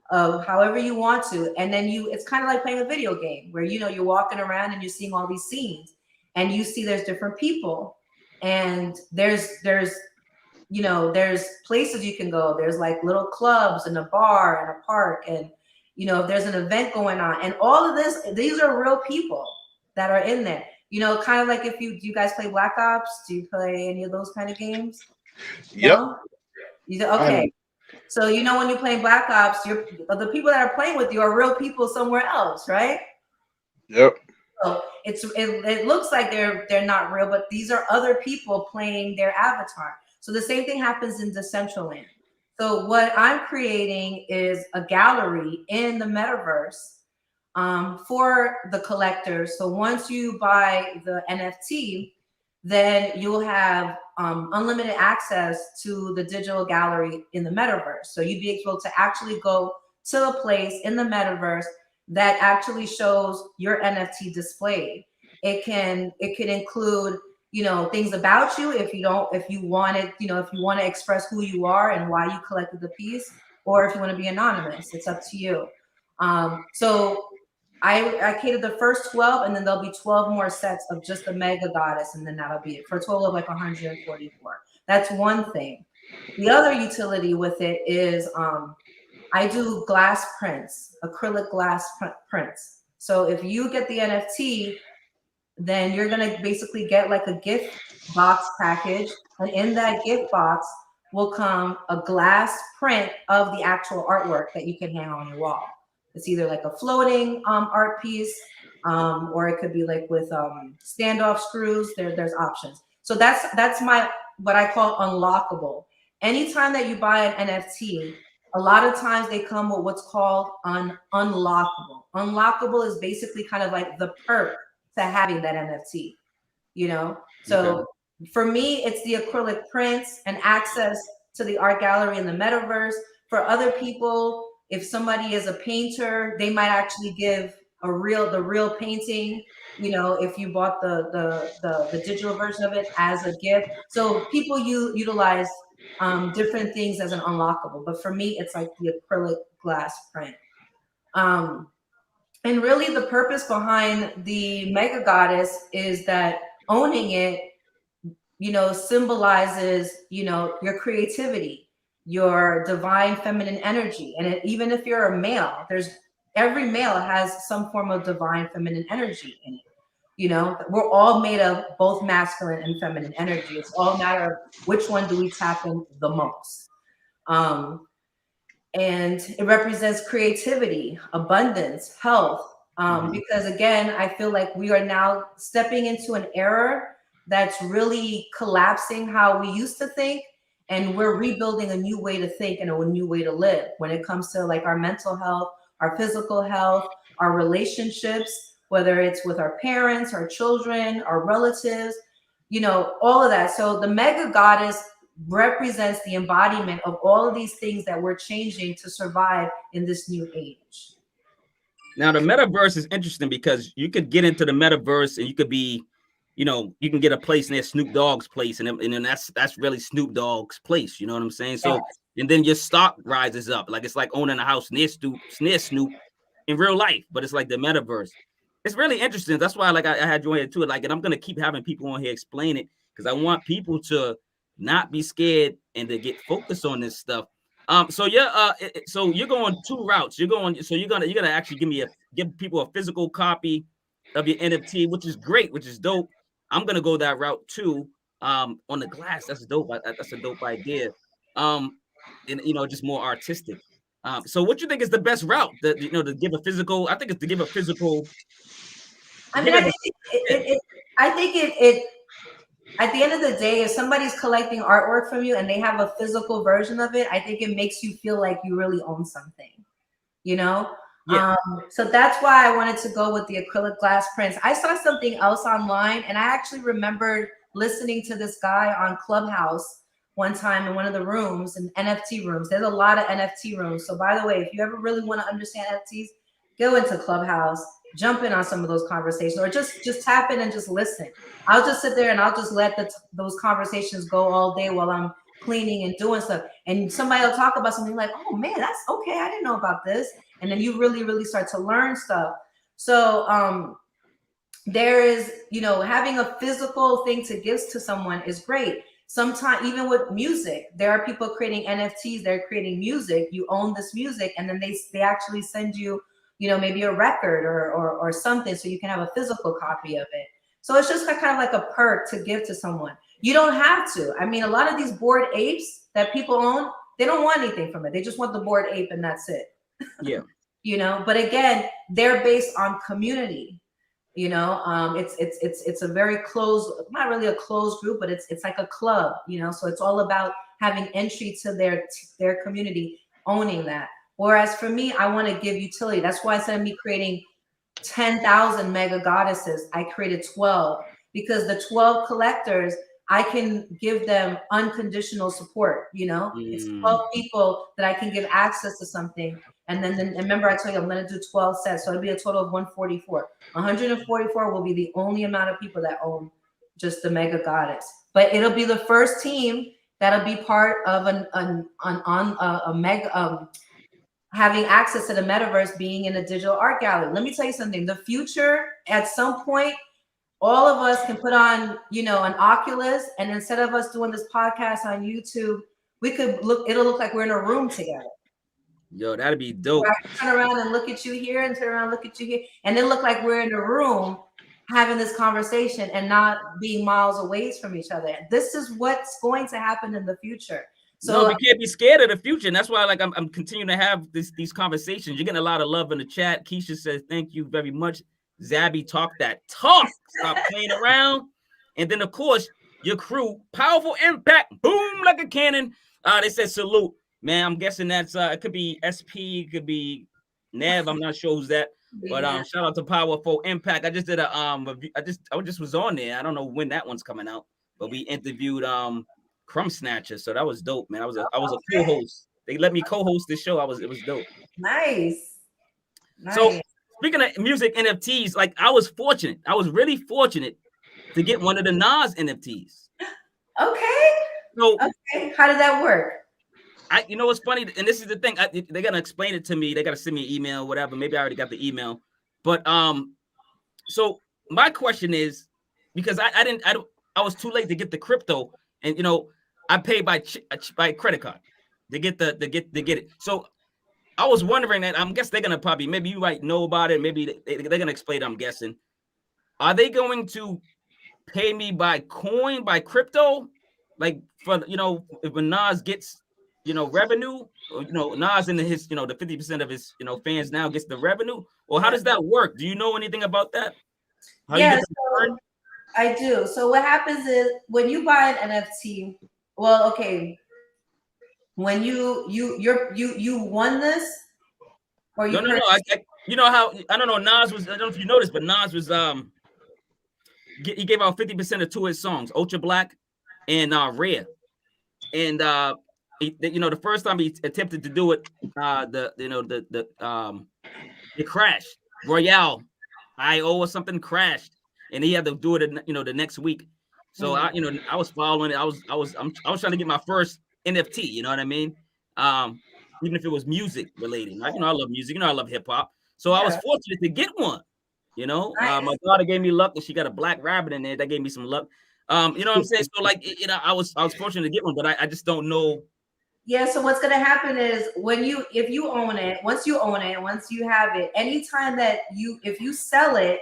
D: of however you want to. And then it's kind of like playing a video game where, you're walking around and you're seeing all these scenes and you see there's different people and there's places you can go. There's like little clubs and a bar and a park. And, if there's an event going on and all of these are real people that are in there, kind of like do you guys play Black Ops? Do you play any of those kind of games?
C: Yep.
D: Okay. So, when you're playing Black Ops, the people that are playing with you are real people somewhere else, right?
C: Yep.
D: So it looks like they're not real, but these are other people playing their avatar. So the same thing happens in Decentraland. So what I'm creating is a gallery in the metaverse for the collectors. So once you buy the NFT, then you'll have unlimited access to the digital gallery in the metaverse. So you'd be able to actually go to a place in the metaverse that actually shows your NFT displayed. It can include, things about you if you want to express who you are and why you collected the piece, or if you want to be anonymous, it's up to you. So I catered the first 12, and then there'll be 12 more sets of just the Mega Goddess, and then that'll be it for a total of like 144. That's one thing. The other utility with it is I do glass prints, acrylic glass prints. So if you get the NFT, then you're gonna basically get like a gift box package, and in that gift box will come a glass print of the actual artwork that you can hang on your wall. It's either like a floating art piece, or it could be like with standoff screws. There's options. So that's what I call unlockable. Anytime that you buy an NFT, a lot of times they come with what's called unlockable. Unlockable is basically kind of like the perk to having that NFT, So for me, it's the acrylic prints and access to the art gallery in the metaverse. For other people, if somebody is a painter, they might actually give the real painting, if you bought the digital version of it as a gift. So people utilize different things as an unlockable, but for me, it's like the acrylic glass print. And really the purpose behind the Mega Goddess is that owning it, symbolizes, your creativity, your divine feminine energy. And even if you're a male, every male has some form of divine feminine energy in it. You know, we're all made of both masculine and feminine energy. It's all a matter of which one do we tap in the most. And it represents creativity, abundance, health. Because again, I feel like we are now stepping into an era that's really collapsing how we used to think. And we're rebuilding a new way to think and a new way to live when it comes to like our mental health, our physical health, our relationships, whether it's with our parents, our children, our relatives, you know, all of that. So the mega goddess represents the embodiment of all of these things that we're changing to survive in this new age.
A: Now, the metaverse is interesting because you could get into the metaverse and you could be, you know, you can get a place near Snoop Dogg's place, and then that's really Snoop Dogg's place. You know what I'm saying? So, and then your stock rises up. Like it's like owning a house near Snoop in real life, but it's like the metaverse. It's really interesting. That's why, like, I had you on here too. Like, and I'm gonna keep having people on here explain it because I want people to not be scared and to get focused on this stuff. So you're going two routes. You're gonna actually give people a physical copy of your NFT, which is great, which is dope. I'm gonna go that route too. On the glass, that's dope. That's a dope idea. And you know, just more artistic. So what you think is the best route? To give a physical. I think it's to give a physical.
D: I mean, I think it at the end of the day, if somebody's collecting artwork from you and they have a physical version of it, I think it makes you feel like you really own something, you know? Yeah. So that's why I wanted to go with the acrylic glass prints. I saw something else online, and I actually remembered listening to this guy on Clubhouse one time in one of the rooms, in NFT rooms. There's a lot of NFT rooms. So by the way, if you ever really want to understand NFTs, go into Clubhouse, jump in on some of those conversations, or just tap in and just listen. I'll just sit there and I'll just let those conversations go all day while I'm cleaning and doing stuff. And somebody will talk about something like, oh man, that's okay. I didn't know about this. And then you really, really start to learn stuff. So there is, you know, having a physical thing to give to someone is great. Sometimes even with music, there are people creating NFTs, they're creating music. You own this music, and then they actually send you, you know, maybe a record or something, so you can have a physical copy of it. So it's just kind of like a perk to give to someone. You don't have to. I mean, a lot of these Bored Apes that people own, they don't want anything from it. They just want the Bored Ape and that's it.
A: Yeah.
D: You know, but again, they're based on community. You know, it's a very closed, not really a closed group, but it's like a club, you know, so it's all about having entry to their community, owning that. Whereas for me, I want to give utility. That's why instead of me creating 10,000 mega goddesses, I created 12, because the 12 collectors, I can give them unconditional support. You know, it's 12 people that I can give access to something. And then remember, I told you I'm going to do 12 sets. So it'll be a total of 144. 144 will be the only amount of people that own just the mega goddess. But it'll be the first team that'll be part of a mega, having access to the metaverse, being in a digital art gallery. Let me tell you something. The future, at some point, all of us can put on, you know, an Oculus, and instead of us doing this podcast on YouTube, we could it'll look like we're in a room together.
A: Yo, that'd be dope.
D: Where I can turn around and look at you here, and turn around and look at you here, and then look like we're in a room having this conversation and not being miles away from each other. This is what's going to happen in the future. So
A: no, we can't be scared of the future, and that's why, like, I'm continuing to have these conversations. You're getting a lot of love in the chat. Keisha says, "Thank you very much." Zaby, talk that talk. Stop playing around. And then, of course, your crew, Powaful Impact, boom like a cannon. They said salute, man. I'm guessing that's it could be SP, it could be Nev. I'm not sure who's that, but shout out to Powaful Impact. I just did a review. I just was on there. I don't know when that one's coming out, but we interviewed Crumb Snatcher, so that was dope, man. I was a co-host. They let me co-host this show. It was dope.
D: Nice.
A: So speaking of music NFTs, like I was really fortunate to get one of the Nas NFTs.
D: Okay.
A: So
D: how did that work?
A: You know what's funny, and this is the thing. They're gonna explain it to me. They gotta send me an email, whatever. Maybe I already got the email, but so my question is, because I was too late to get the crypto, and you know I paid by credit card to get it. So I was wondering that. I guess they're gonna maybe you might know about it. Maybe they're gonna explain it, I'm guessing. are they going to pay me by coin, by crypto? Like for if when Nas gets revenue, or, Nas and his the 50% of his fans now gets the revenue, or how does that work? Do you know anything about that? How you get the return?
D: I do. So what happens is when you buy an NFT, well, okay, when you won this, or you
A: No. You know how I don't know. Nas was, I don't know if you noticed, but Nas was he gave out 50% of 2 of his songs, Ultra Black and Rare, and the first time he attempted to do it, it crashed. Royale IO or something crashed, and he had to do it the next week. So I was following it. I was trying to get my first NFT. You know what I mean? Even if it was music related. Like, I love music. I love hip hop. So I was fortunate to get one.
D: Nice.
A: My daughter gave me luck, and she got a black rabbit in there. That gave me some luck. You know what I'm saying? So like, I was fortunate to get one, but I just don't know.
D: Yeah. So what's gonna happen is if you own it, once you have it, anytime that if you sell it,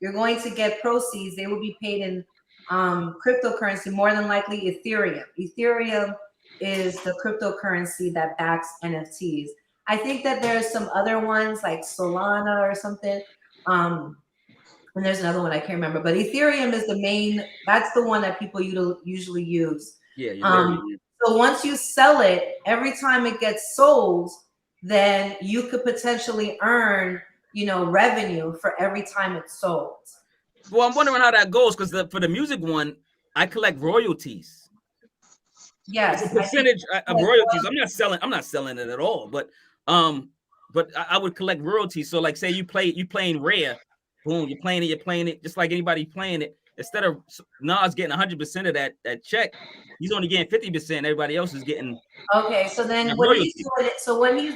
D: you're going to get proceeds. They will be paid in cryptocurrency, more than likely Ethereum. Ethereum is the cryptocurrency that backs NFTs. I think that there's some other ones like Solana or something. And there's another one I can't remember, but Ethereum is the main. That's the one that people usually use.
A: Yeah.
D: So once you sell it, every time it gets sold, then you could potentially earn, revenue for every time it's sold.
A: Well, I'm wondering how that goes, because for the music one, I collect royalties.
D: Yes,
A: it's a percentage of royalties. I'm not selling it at all, but I would collect royalties. So like, say you playing Rare, boom, you're playing it just like anybody playing it. Instead of Nas getting 100% of that check, he's only getting 50%. Everybody else is getting.
D: Okay, so then what he's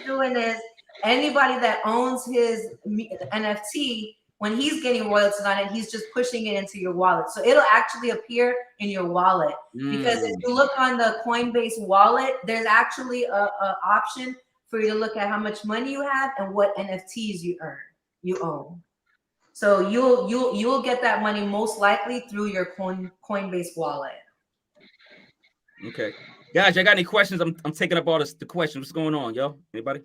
D: doing is anybody that owns his NFT, when he's getting royalties on it, he's just pushing it into your wallet. So it'll actually appear in your wallet. Because if you look on the Coinbase wallet, there's actually a option for you to look at how much money you have and what NFTs you own. So you'll get that money most likely through your Coinbase wallet.
A: Okay, guys, I got any questions? I'm taking up all the questions. What's going on, yo? Anybody?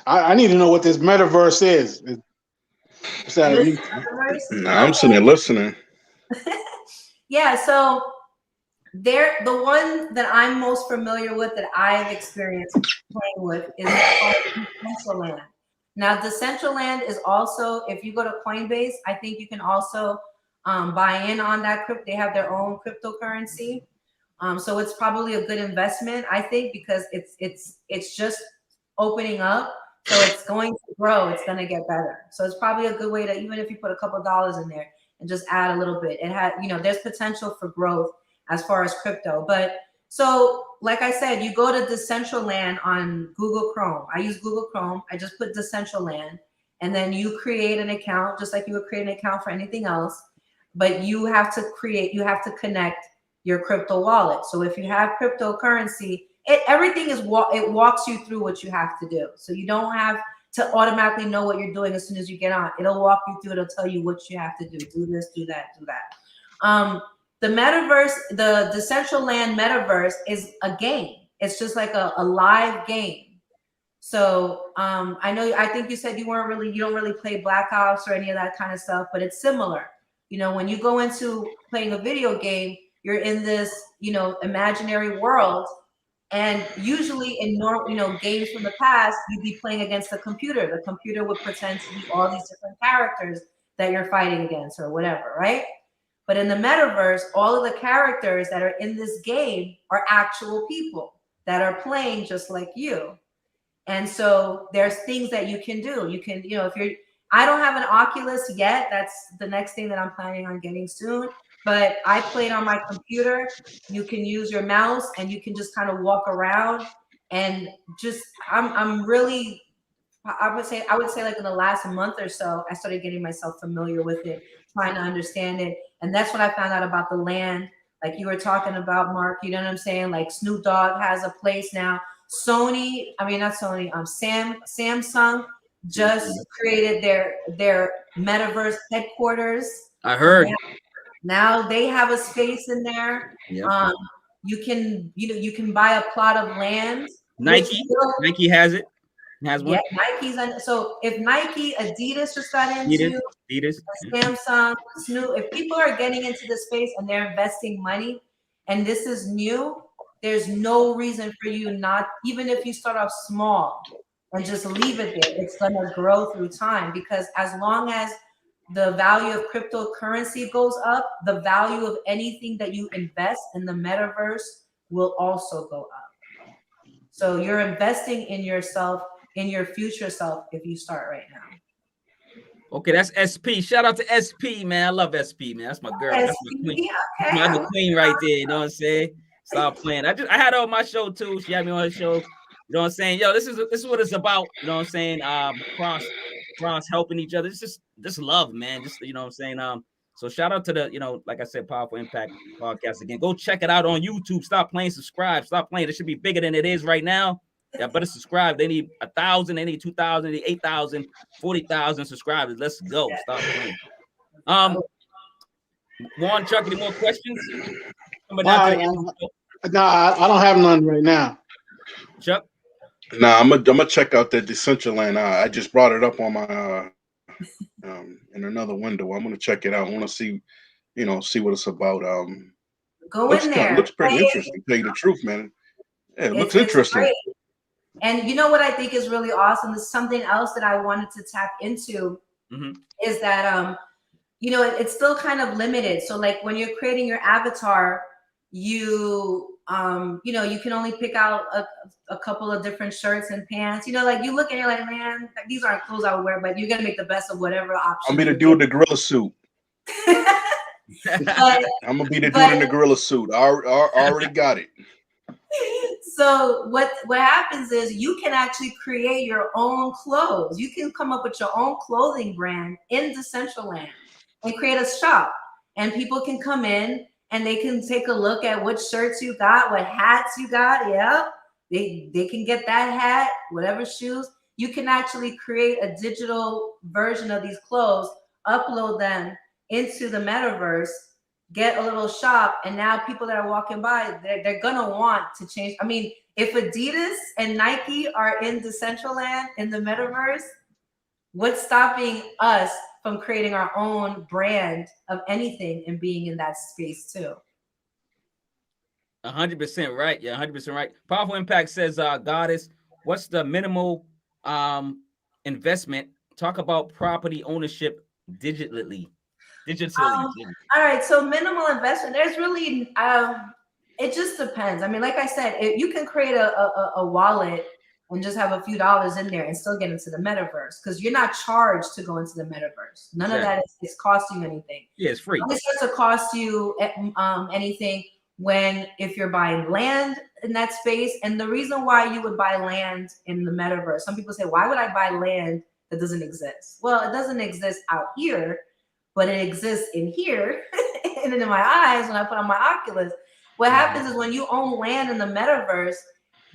B: I need to know what this metaverse is.
C: I'm sitting there listening.
D: Yeah, so the one that I'm most familiar with, that I've experienced playing with, is called Decentraland. Now, Decentraland is also, if you go to Coinbase, I think you can also buy in on that crypto. They have their own cryptocurrency. So it's probably a good investment, I think, because it's just opening up. So it's going to grow. It's going to get better. So it's probably a good way to, even if you put a couple of dollars in there and just add a little bit, it had, there's potential for growth as far as crypto. But so, like I said, you go to Decentraland on Google Chrome. I use Google Chrome. I just put Decentraland, and then you create an account just like you would create an account for anything else. But you have to connect your crypto wallet. So if you have cryptocurrency, everything it walks you through what you have to do. So you don't have to automatically know what you're doing as soon as you get on. It'll walk you through. It'll tell you what you have to do. Do this, do that, do that. The Metaverse, the Decentraland Metaverse is a game. It's just like a live game. So I think you said you don't really play Black Ops or any of that kind of stuff, but it's similar. When you go into playing a video game, you're in this, imaginary world. And usually in games from the past, you'd be playing against the computer. The computer would pretend to be all these different characters that you're fighting against or whatever, right? But in the metaverse, all of the characters that are in this game are actual people that are playing just like you. And so there's things that you can do. You can, I don't have an Oculus yet. That's the next thing that I'm planning on getting soon. But I played on my computer. You can use your mouse and you can just kind of walk around and just, I'm really, I would say like in the last month or so, I started getting myself familiar with it, trying to understand it. And that's when I found out about the land, like you were talking about, Mark, you know what I'm saying? Like Snoop Dogg has a place now. Samsung just created their metaverse headquarters.
A: I heard.
D: Now they have a space in there.
A: Yeah.
D: You can buy a plot of land.
A: Nike has it. Has one.
D: Yeah, Nike's on. So if Nike, Adidas just got into
A: Adidas.
D: Samsung, Snoop, if people are getting into this space and they're investing money, and this is new, there's no reason for you not, even if you start off small and just leave it there, it's gonna grow through time, because as long as the value of cryptocurrency goes up, the value of anything that you invest in the metaverse will also go up. So you're investing in yourself, in your future self, if you start right now.
A: Okay, that's SP. Shout out to SP, man. I love SP, man. That's my girl. That's my queen. Okay. That's my queen right there. You know what I'm saying? Stop playing. I had her on my show too. She had me on her show. You know what I'm saying? Yo, this is what it's about. You know what I'm saying? Cross helping each other. It's just love, man. Just, you know what I'm saying? So shout out to the, you know, like I said, Powaful Impact Podcast again. Go check it out on YouTube. Stop playing, subscribe. Stop playing. It should be bigger than it is right now. Yeah, better subscribe. They need 1,000, they need 2,000, they need 8,000, 40,000 subscribers. Let's go. Stop playing. Juan, Chuck, any more questions?
B: I don't have none right now.
A: Chuck?
C: Nah, I'm gonna check out that Decentraland. I just brought it up on my in another window. I'm gonna check it out. I want to see, see what it's about.
D: Go in there.
C: Looks pretty interesting. To tell you the truth, man. Yeah, it looks interesting.
D: Great. And you know what I think is really awesome is something else that I wanted to tap into is that it's still kind of limited. So like when you're creating your avatar, you can only pick out a couple of different shirts and pants. Like you look and you're like, man, these aren't clothes I would wear, but you're gonna make the best of whatever option.
C: I'm gonna be the dude in the gorilla suit. I'm gonna be the dude in the gorilla suit. I already got it.
D: So what happens is you can actually create your own clothes. You can come up with your own clothing brand in Decentraland and create a shop, and people can come in and they can take a look at what shirts you got, what hats you got. Yeah, they can get that hat, whatever shoes. You can actually create a digital version of these clothes, upload them into the metaverse, get a little shop, and now people that are walking by, they're gonna want to change. I mean, if Adidas and Nike are in Decentraland in the metaverse, what's stopping us from creating our own brand of anything and being in that space too?
A: 100% right. Yeah, 100% right. Powaful Impact says, Goddess, what's the minimal investment? Talk about property ownership digitally.
D: All right, so minimal investment. There's really it just depends. I mean, like I said, you can create a wallet and just have a few dollars in there and still get into the metaverse, because you're not charged to go into the metaverse. None of that is costing you anything.
A: Yeah, it's free.
D: It starts to cost you anything if you're buying land in that space. And the reason why you would buy land in the metaverse, some people say, why would I buy land that doesn't exist? Well, it doesn't exist out here, but it exists in here and in my eyes when I put on my Oculus. What happens is when you own land in the metaverse,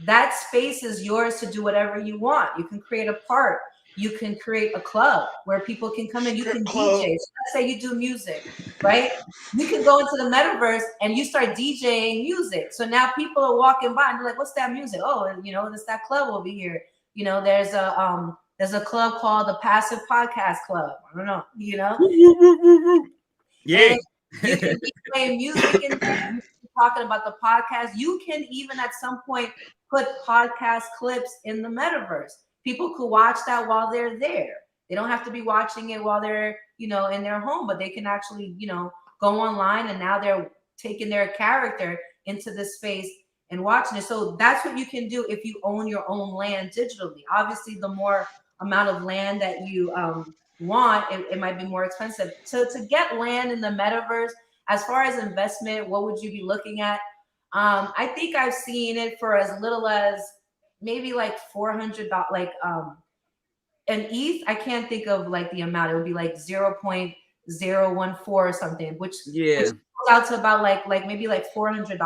D: that space is yours to do whatever you want. You can create a park. You can create a club where people can come in. You can DJ. So let's say you do music, right? You can go into the metaverse and you start DJing music. So now people are walking by and they're like, what's that music? Oh, it's that club over here. There's a club called the Passive Podcast Club. I don't know,
A: Yeah.
D: And you can be playing music in there, talking about the podcast. You can even at some point put podcast clips in the metaverse. People could watch that while they're there. They don't have to be watching it while they're, in their home, but they can actually, go online, and now they're taking their character into this space and watching it. So that's what you can do if you own your own land digitally. Obviously, the more amount of land that you want, it might be more expensive. So to get land in the metaverse, as far as investment, what would you be looking at? I think I've seen it for as little as maybe like $400, like an ETH. I can't think of like the amount. It would be like 0.014 or something, which goes out to about like maybe like $400.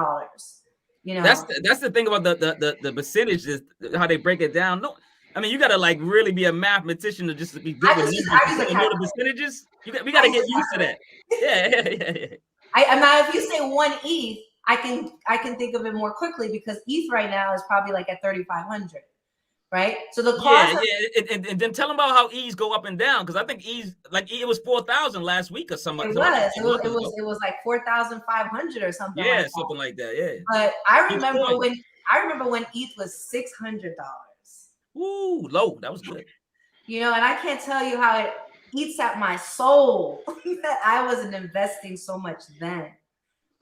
D: That's
A: the thing about the percentage is how they break it down. No, I mean, you gotta like really be a mathematician to just be good with numbers. Know the percentages. We gotta get used to that. Yeah.
D: I'm not. If you say 1 ETH, I can think of it more quickly because ETH right now is probably like at 3,500, right? So the cost.
A: And then tell them about how ETH go up and down because I think ETH like it was 4,000 last week or something.
D: It was like 4,500 or something.
A: Yeah,
D: like
A: something like that. Yeah.
D: But I remember when ETH was $600.
A: Ooh, low. That was good.
D: You know, and I can't tell you how it eats at my soul that I wasn't investing so much then.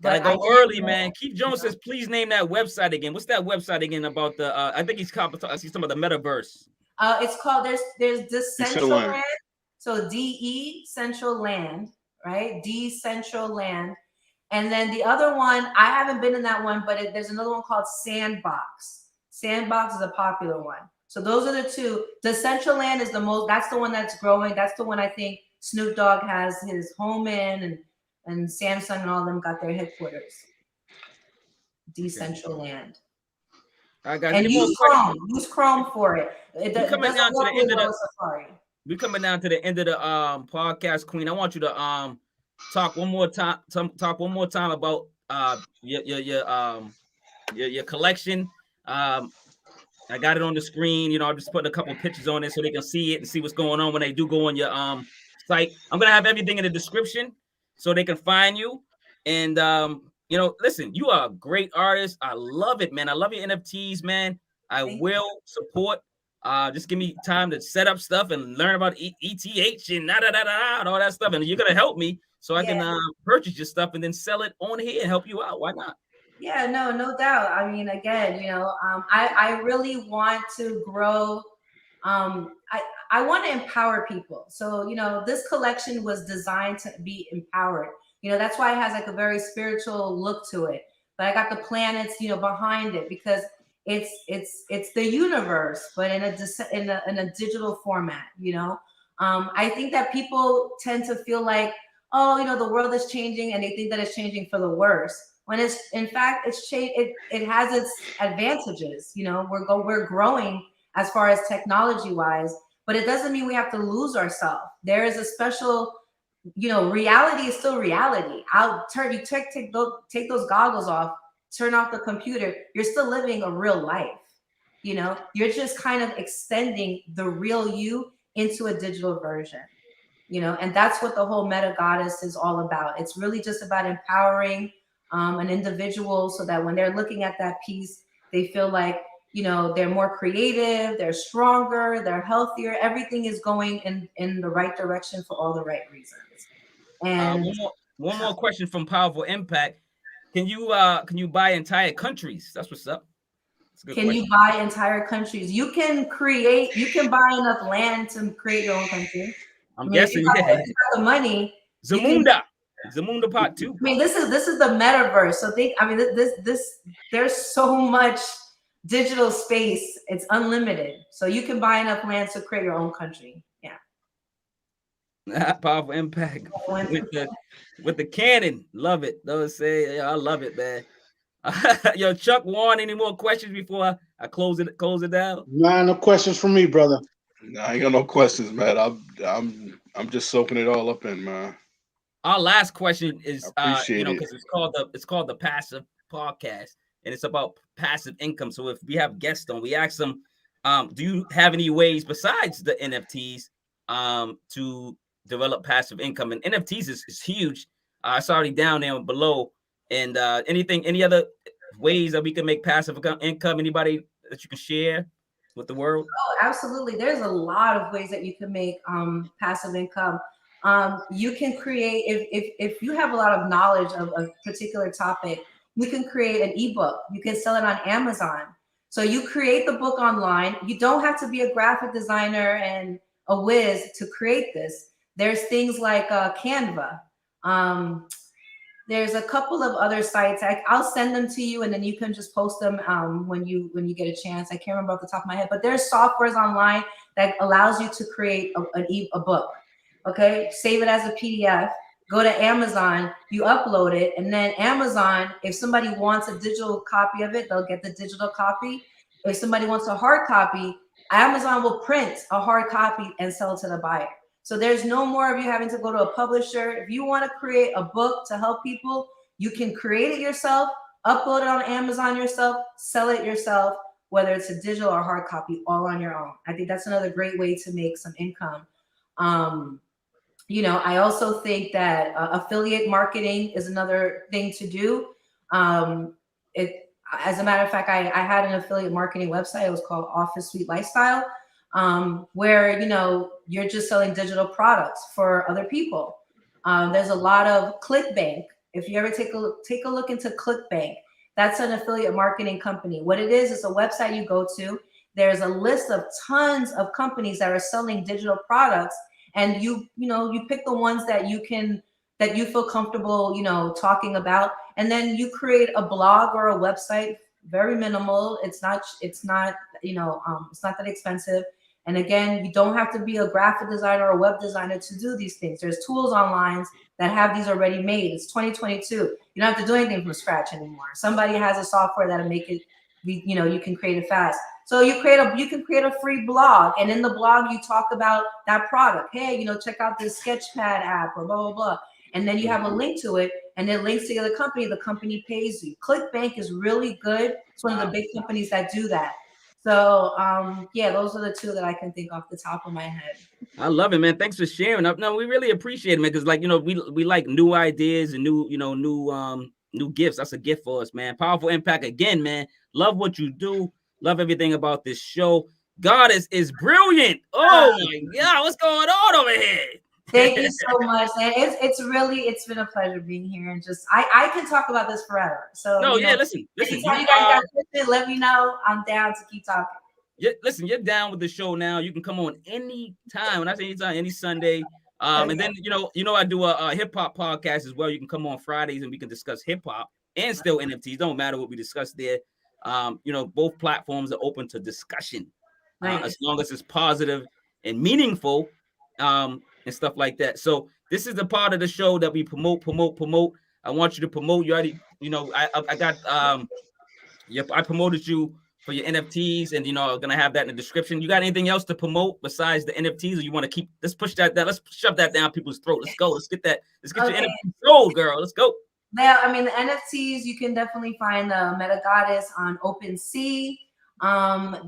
A: Gotta go early, man. Keith Jones says, please name that website again. What's that website again about the? I think he's talking about the Metaverse.
D: It's called there's Decentraland. So DE Central Land, right? Decentraland. And then the other one, I haven't been in that one, but there's another one called Sandbox. Sandbox is a popular one. So those are the two. Decentraland is the most. That's the one that's growing. That's the one I think Snoop Dogg has his home in, and Samsung and all of them got their headquarters. Decentraland.
A: I got
D: and use Chrome. Use Chrome for it.
A: We're coming down to the end of the podcast, Queen. I want you to talk one more time. Talk one more time about your collection. I got it on the screen. You know, I'm just putting a couple pictures on it so they can see it and see what's going on when they do go on your site. I'm gonna have everything in the description so they can find you. And you know, listen, you are a great artist. I love it, man. I love your NFTs, man. I will support. Just give me time to set up stuff and learn about ETH and and all that stuff. And you're gonna help me so I can purchase your stuff and then sell it on here and help you out. Why not?
D: Yeah, no doubt. I mean, again, you know, I really want to grow. I want to empower people. So, you know, this collection was designed to be empowered. You know, that's why it has like a very spiritual look to it. But I got the planets, you know, behind it because it's the universe, but in a digital format. You know, I think that people tend to feel like, oh, you know, the world is changing, and they think that it's changing for the worse. When it's in fact it's changed. It has its advantages. You know, we're growing as far as technology wise, but it doesn't mean we have to lose ourselves. There is a special, you know, reality is still reality. Take those goggles off, turn off the computer. You're still living a real life. You know, you're just kind of extending the real you into a digital version. You know, and that's what the whole Meta Goddess is all about. It's really just about empowering an individual so that when they're looking at that piece, they feel like, you know, they're more creative, they're stronger, they're healthier. Everything is going in the right direction for all the right reasons. And
A: one more question from Powaful Impact. Can you buy entire countries? That's what's up.
D: Can you buy entire countries? You can buy enough land to create your own country.
A: I'm guessing,
D: if you got the money.
A: Zamunda Part 2.
D: I mean, this is the metaverse. So there's so much digital space. It's unlimited. So you can buy enough land to create your own country. Yeah.
A: Powaful Impact with the cannon. Love it. Those say, I love it, man. Yo, Chuck, Juan, any more questions before I close it down?
B: Nah, no questions from me, brother.
C: Nah, I ain't got no questions, man. I'm just soaking it all up in, man.
A: Our last question is,
C: you know,
A: because it's called the Passive Podcast, and it's about passive income. So if we have guests on, we ask them, do you have any ways besides the NFTs to develop passive income? And NFTs is huge. It's already down there below. And any other ways that we can make passive income? Anybody that you can share with the world?
D: Oh, absolutely. There's a lot of ways that you can make passive income. You can create, if you have a lot of knowledge of a particular topic, you can create an ebook. You can sell it on Amazon. So you create the book online. You don't have to be a graphic designer and a whiz to create this. There's things like Canva. There's a couple of other sites. I'll send them to you, and then you can just post them when you get a chance. I can't remember off the top of my head, but there's softwares online that allows you to create a book. Okay, save it as a PDF. Go to Amazon, you upload it, and then Amazon, if somebody wants a digital copy of it, they'll get the digital copy. If somebody wants a hard copy, Amazon will print a hard copy and sell it to the buyer. So there's no more of you having to go to a publisher. If you want to create a book to help people, you can create it yourself, upload it on Amazon yourself, sell it yourself, whether it's a digital or hard copy, all on your own. I think that's another great way to make some income. You know, I also think that affiliate marketing is another thing to do. As a matter of fact, I had an affiliate marketing website. It was called Office Suite Lifestyle, where, you know, you're just selling digital products for other people. There's a lot of ClickBank. If you ever take a look into ClickBank, that's an affiliate marketing company. What it is a website you go to. There's a list of tons of companies that are selling digital products, and you pick the ones that you feel comfortable, you know, talking about, and then you create a blog or a website. Very minimal. It's not you know, it's not that expensive. And again, you don't have to be a graphic designer or a web designer to do these things. There's tools online that have these already made. It's 2022. You don't have to do anything from scratch anymore. Somebody has a software that'll make it, you know, you can create it fast. So you can create a free blog, and in the blog you talk about that product. Hey, you know, check out this Sketchpad app or blah, blah, blah. And then you have a link to it, and it links to the other company. The company pays you. ClickBank is really good. It's one of the big companies that do that. So yeah, those are the two that I can think off the top of my head.
A: I love it, man. Thanks for sharing. No, we really appreciate it, man. Because, like, you know, we like new ideas and new gifts. That's a gift for us, man. Powerful impact again, man. Love what you do. Love everything about this show. Goddess is brilliant. Oh my God, what's going on over here?
D: Thank you so much, man. It's been a pleasure being here, and just I can talk about this forever. So
A: no, yeah, listen.
D: Anytime you guys got questions, let me know. I'm down to keep talking.
A: Listen, you're down with the show now. You can come on any time. When I say anytime, any Sunday. And then you know I do a hip hop podcast as well. You can come on Fridays and we can discuss hip hop and still NFTs. Don't matter what we discuss there. You know, both platforms are open to discussion, as long as it's positive and meaningful, and stuff like that. So this is the part of the show that we promote. I want you to promote. You already, you know, I got I promoted you for your NFTs, and you know, I'm gonna have that in the description. You got anything else to promote besides the NFTs, or you want to keep? Let's push that down. Let's shove that down people's throat. Let's go. Let's get that. Let's get your NFT sold, girl. Let's go.
D: Yeah, I mean, the NFTs, you can definitely find the Meta Goddess on OpenSea.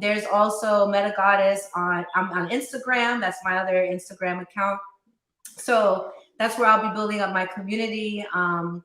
D: There's also Meta Goddess on Instagram. That's my other Instagram account. So that's where I'll be building up my community. And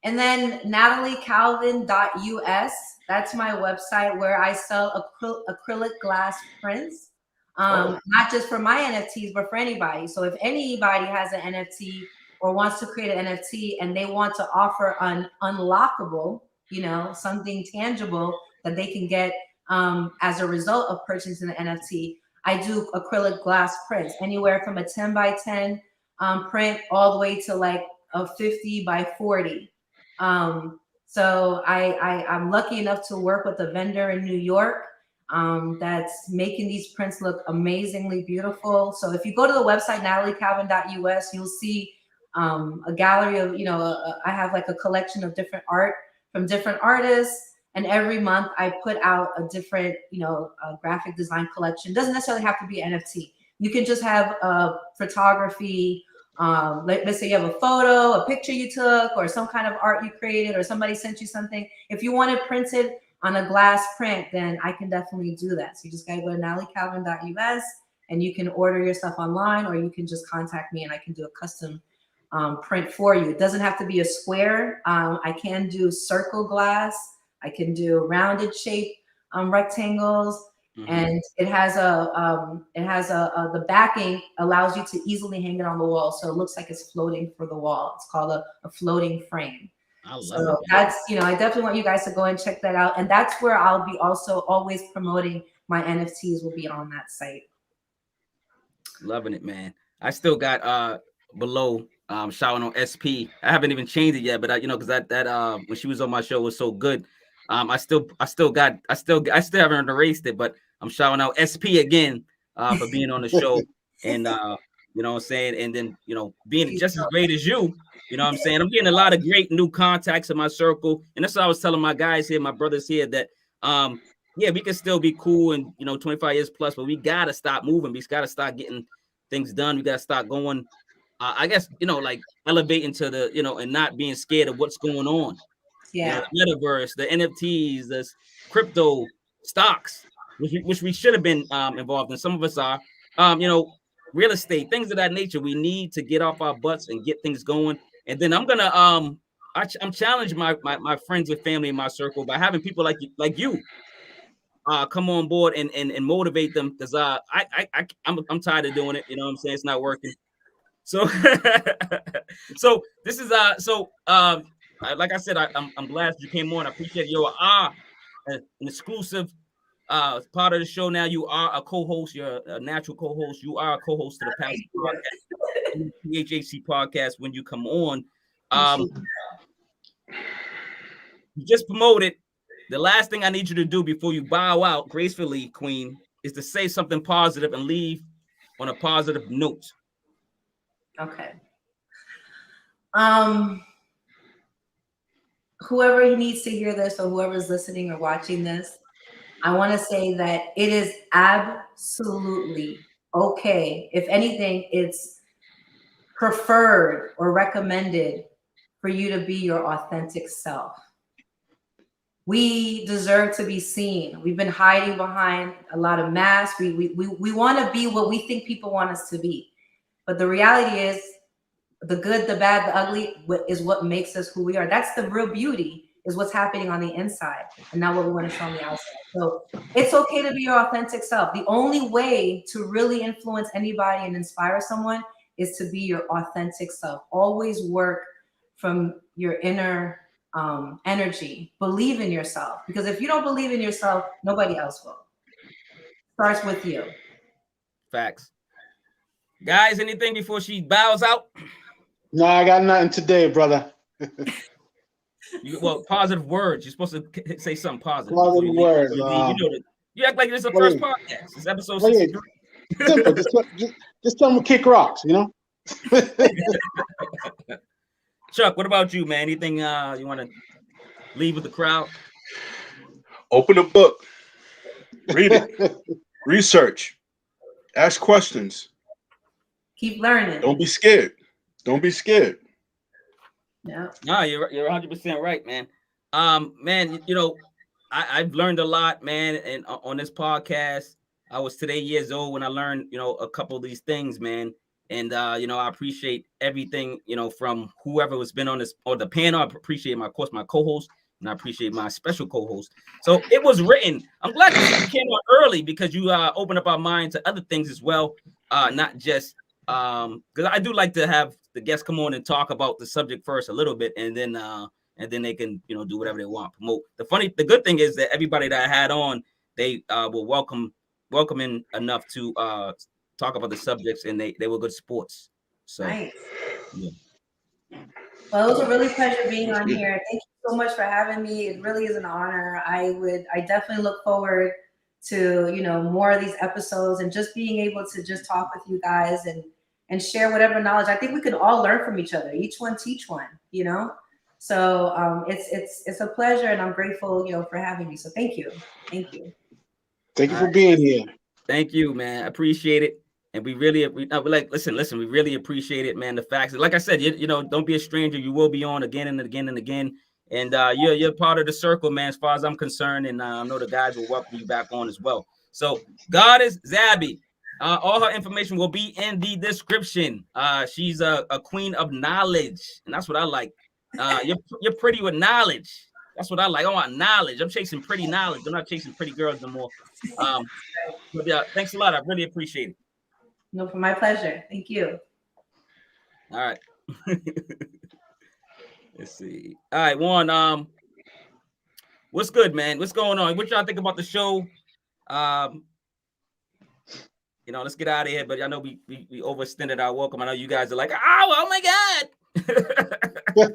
D: then NathalieCalvin.us. That's my website where I sell acrylic glass prints. Not just for my NFTs, but for anybody. So if anybody has an NFT or wants to create an NFT and they want to offer an unlockable, you know, something tangible that they can get as a result of purchasing an NFT, I do acrylic glass prints, anywhere from a 10 by 10 print all the way to like a 50 by 40. So I'm lucky enough to work with a vendor in New York that's making these prints look amazingly beautiful. So if you go to the website, NathalieCalvin.us, you'll see a gallery of, you know, I have like a collection of different art from different artists. And every month I put out a different, you know, graphic design collection. Doesn't necessarily have to be NFT. You can just have photography. Let's say you have a photo, a picture you took, or some kind of art you created, or somebody sent you something. If you want it printed on a glass print, then I can definitely do that. So you just gotta go to NathalieCalvin.us and you can order your stuff online, or you can just contact me and I can do a custom print for you. It doesn't have to be a square. I can do circle glass. I can do rounded shape rectangles. Mm-hmm. And it has the backing allows you to easily hang it on the wall, so it looks like it's floating for the wall. It's called a floating frame.
A: I love
D: so
A: it.
D: That's, you know, I definitely want you guys to go and check that out. And that's where I'll be also always promoting my NFTs will be on that site.
A: Loving it, man. I still got below shouting on SP. I haven't even changed it yet, but because that when she was on my show was so good. I still haven't erased it, but I'm shouting out SP again for being on the show, and you know what I'm saying, and then being just as great as you. You know what I'm saying? I'm getting a lot of great new contacts in my circle, and that's what I was telling my guys here, my brothers here, that yeah, we can still be cool and 25 years plus, but we gotta stop moving. We gotta start getting things done. We gotta start going. I guess like elevating to the and not being scared of what's going on.
D: Yeah,
A: the metaverse, the NFTs, the crypto stocks, which we should have been involved in. Some of us are, real estate, things of that nature. We need to get off our butts and get things going. And then I'm gonna I'm challenging my friends and family in my circle by having people like you come on board and motivate them, because I'm tired of doing it. You know what I'm saying? It's not working. So so this is like I said, I'm glad you came on. I appreciate you are an exclusive part of the show now. You are a co-host. You're a natural co-host. You are a co-host to the Past Podcast, PHHC Podcast. When you come on, you just promoted. The last thing I need you to do before you bow out gracefully, Queen, is to say something positive and leave on a positive note.
D: Okay. Whoever needs to hear this, or whoever's listening or watching this, I want to say that it is absolutely okay. If anything, it's preferred or recommended for you to be your authentic self. We deserve to be seen. We've been hiding behind a lot of masks. We want to be what we think people want us to be. But the reality is, the good, the bad, the ugly is what makes us who we are. That's the real beauty, is what's happening on the inside and not what we want to show on the outside. So it's okay to be your authentic self. The only way to really influence anybody and inspire someone is to be your authentic self. Always work from your inner energy. Believe in yourself, because if you don't believe in yourself, nobody else will. Starts with you.
A: Facts. Guys, anything before she bows out?
B: No, I got nothing today, brother.
A: Well, positive words. You're supposed to say something positive.
B: Positive words.
A: You act like this is the first podcast. It's episode 63.
B: Simple. Just tell them to kick rocks,
A: Chuck, what about you, man? Anything you want to leave with the crowd?
C: Open a book. Read it. Research. Ask questions.
D: Keep learning.
C: Don't be scared. Don't be scared.
D: Yeah.
A: No, you're 100% right, man. Man, I've learned a lot, man, and on this podcast. I was today years old when I learned, a couple of these things, man. And I appreciate everything, from whoever has been on this or the panel. I appreciate my co-host, and I appreciate my special co-host. So it was written. I'm glad you came on early, because you opened up our mind to other things as well, not just because I do like to have the guests come on and talk about the subject first a little bit, and then they can do whatever they want, promote. The good thing is that everybody that I had on, they were welcoming enough to talk about the subjects, and they were good sports. So
D: nice.
A: Yeah.
D: Well, it was a really pleasure being on here. Thank you so much for having me. It really is an honor. I definitely look forward to more of these episodes, and just being able to just talk with you guys and share whatever knowledge. I think we can all learn from each other. Each one teach one, So it's a pleasure, and I'm grateful, for having me. So thank you.
B: Thank you for being here.
A: Thank you, man. I appreciate it. And we really, listen, we really appreciate it, man. The facts, like I said, don't be a stranger. You will be on again and again and again. And you're part of the circle, man, as far as I'm concerned. And I know the guys will welcome you back on as well. So Goddess Zaby, all her information will be in the description. She's a queen of knowledge, and that's what I like. You're pretty with knowledge. That's what I like. I want knowledge. I'm chasing pretty knowledge. I'm not chasing pretty girls no more. But yeah, thanks a lot. I really appreciate it.
D: No, for my pleasure. Thank you.
A: All right. Let's see. All right, Juan. What's good, man? What's going on? What y'all think about the show? Let's get out of here. But I know we overextended our welcome. I know you guys are like, oh my God. But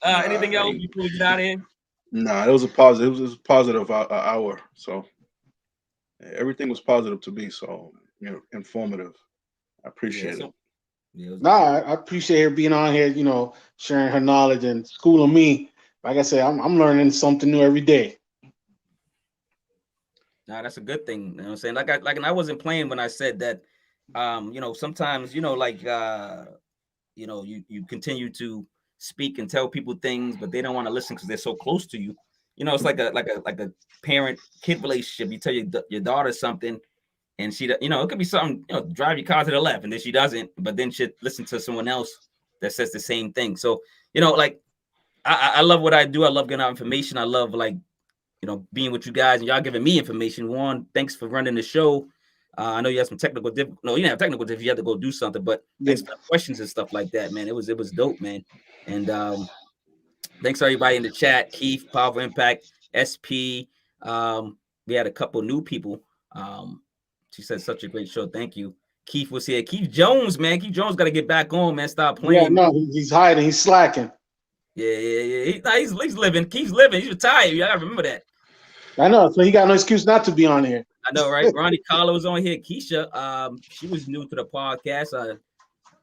A: anything else before we get out of here?
C: Nah, it was a positive. It was a positive hour. So everything was positive to me. So informative. I appreciate it.
B: I appreciate her being on here. Sharing her knowledge and schooling me. Like I said, I'm learning something new every day.
A: Nah, that's a good thing. You know what I'm saying? And I wasn't playing when I said that. Sometimes, you continue to speak and tell people things, but they don't want to listen because they're so close to you. It's like a parent-kid relationship. You tell your daughter something, and she, it could be something, drive your car to the left, and then she doesn't, but then she listen to someone else that says the same thing. So, I love what I do. I love getting out information. I love being with you guys and y'all giving me information. Juan, thanks for running the show. I know you had some technical difficulties. No, you didn't have technical difficulties. You had to go do something, but thanks for the questions and stuff like that, man. It was dope, man. And thanks to everybody in the chat. Keith, Powaful Impact, SP. We had a couple new people. She said such a great show. Thank you. Keith was here. Keith Jones, man. Keith Jones got to get back on, man. Stop playing.
B: Yeah, no, he's hiding. He's slacking.
A: Yeah. He's living. Keith's living. He's retired. You gotta remember that.
B: I know. So he got no excuse not to be on here.
A: I know, right? Ronnie Carlo was on here. Keisha, she was new to the podcast.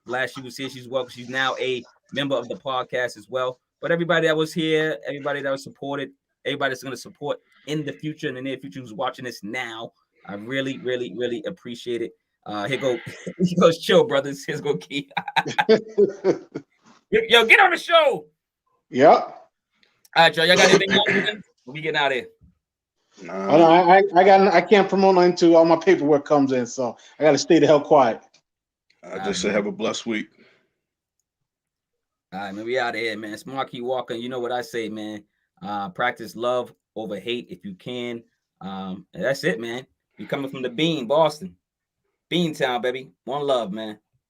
A: Last she was here, she's welcome. She's now a member of the podcast as well. But everybody that was here, everybody that was supported, everybody that's going to support in the future, in the near future, who's watching this now, I really, really, really appreciate it. Here goes Chill Brothers. Here's go Keith. Yo, get on the show.
B: Yep.
A: All right, y'all. Y'all got anything else? We getting out of here.
B: No. I can't promote until all my paperwork comes in, so I got to stay the hell quiet.
C: I just say have a blessed week.
A: All right, man. We out of here, man. It's Marquis Walker. You know what I say, man. Practice love over hate if you can. And that's it, man. You coming from the Bean, Boston. Beantown, baby. One love, man.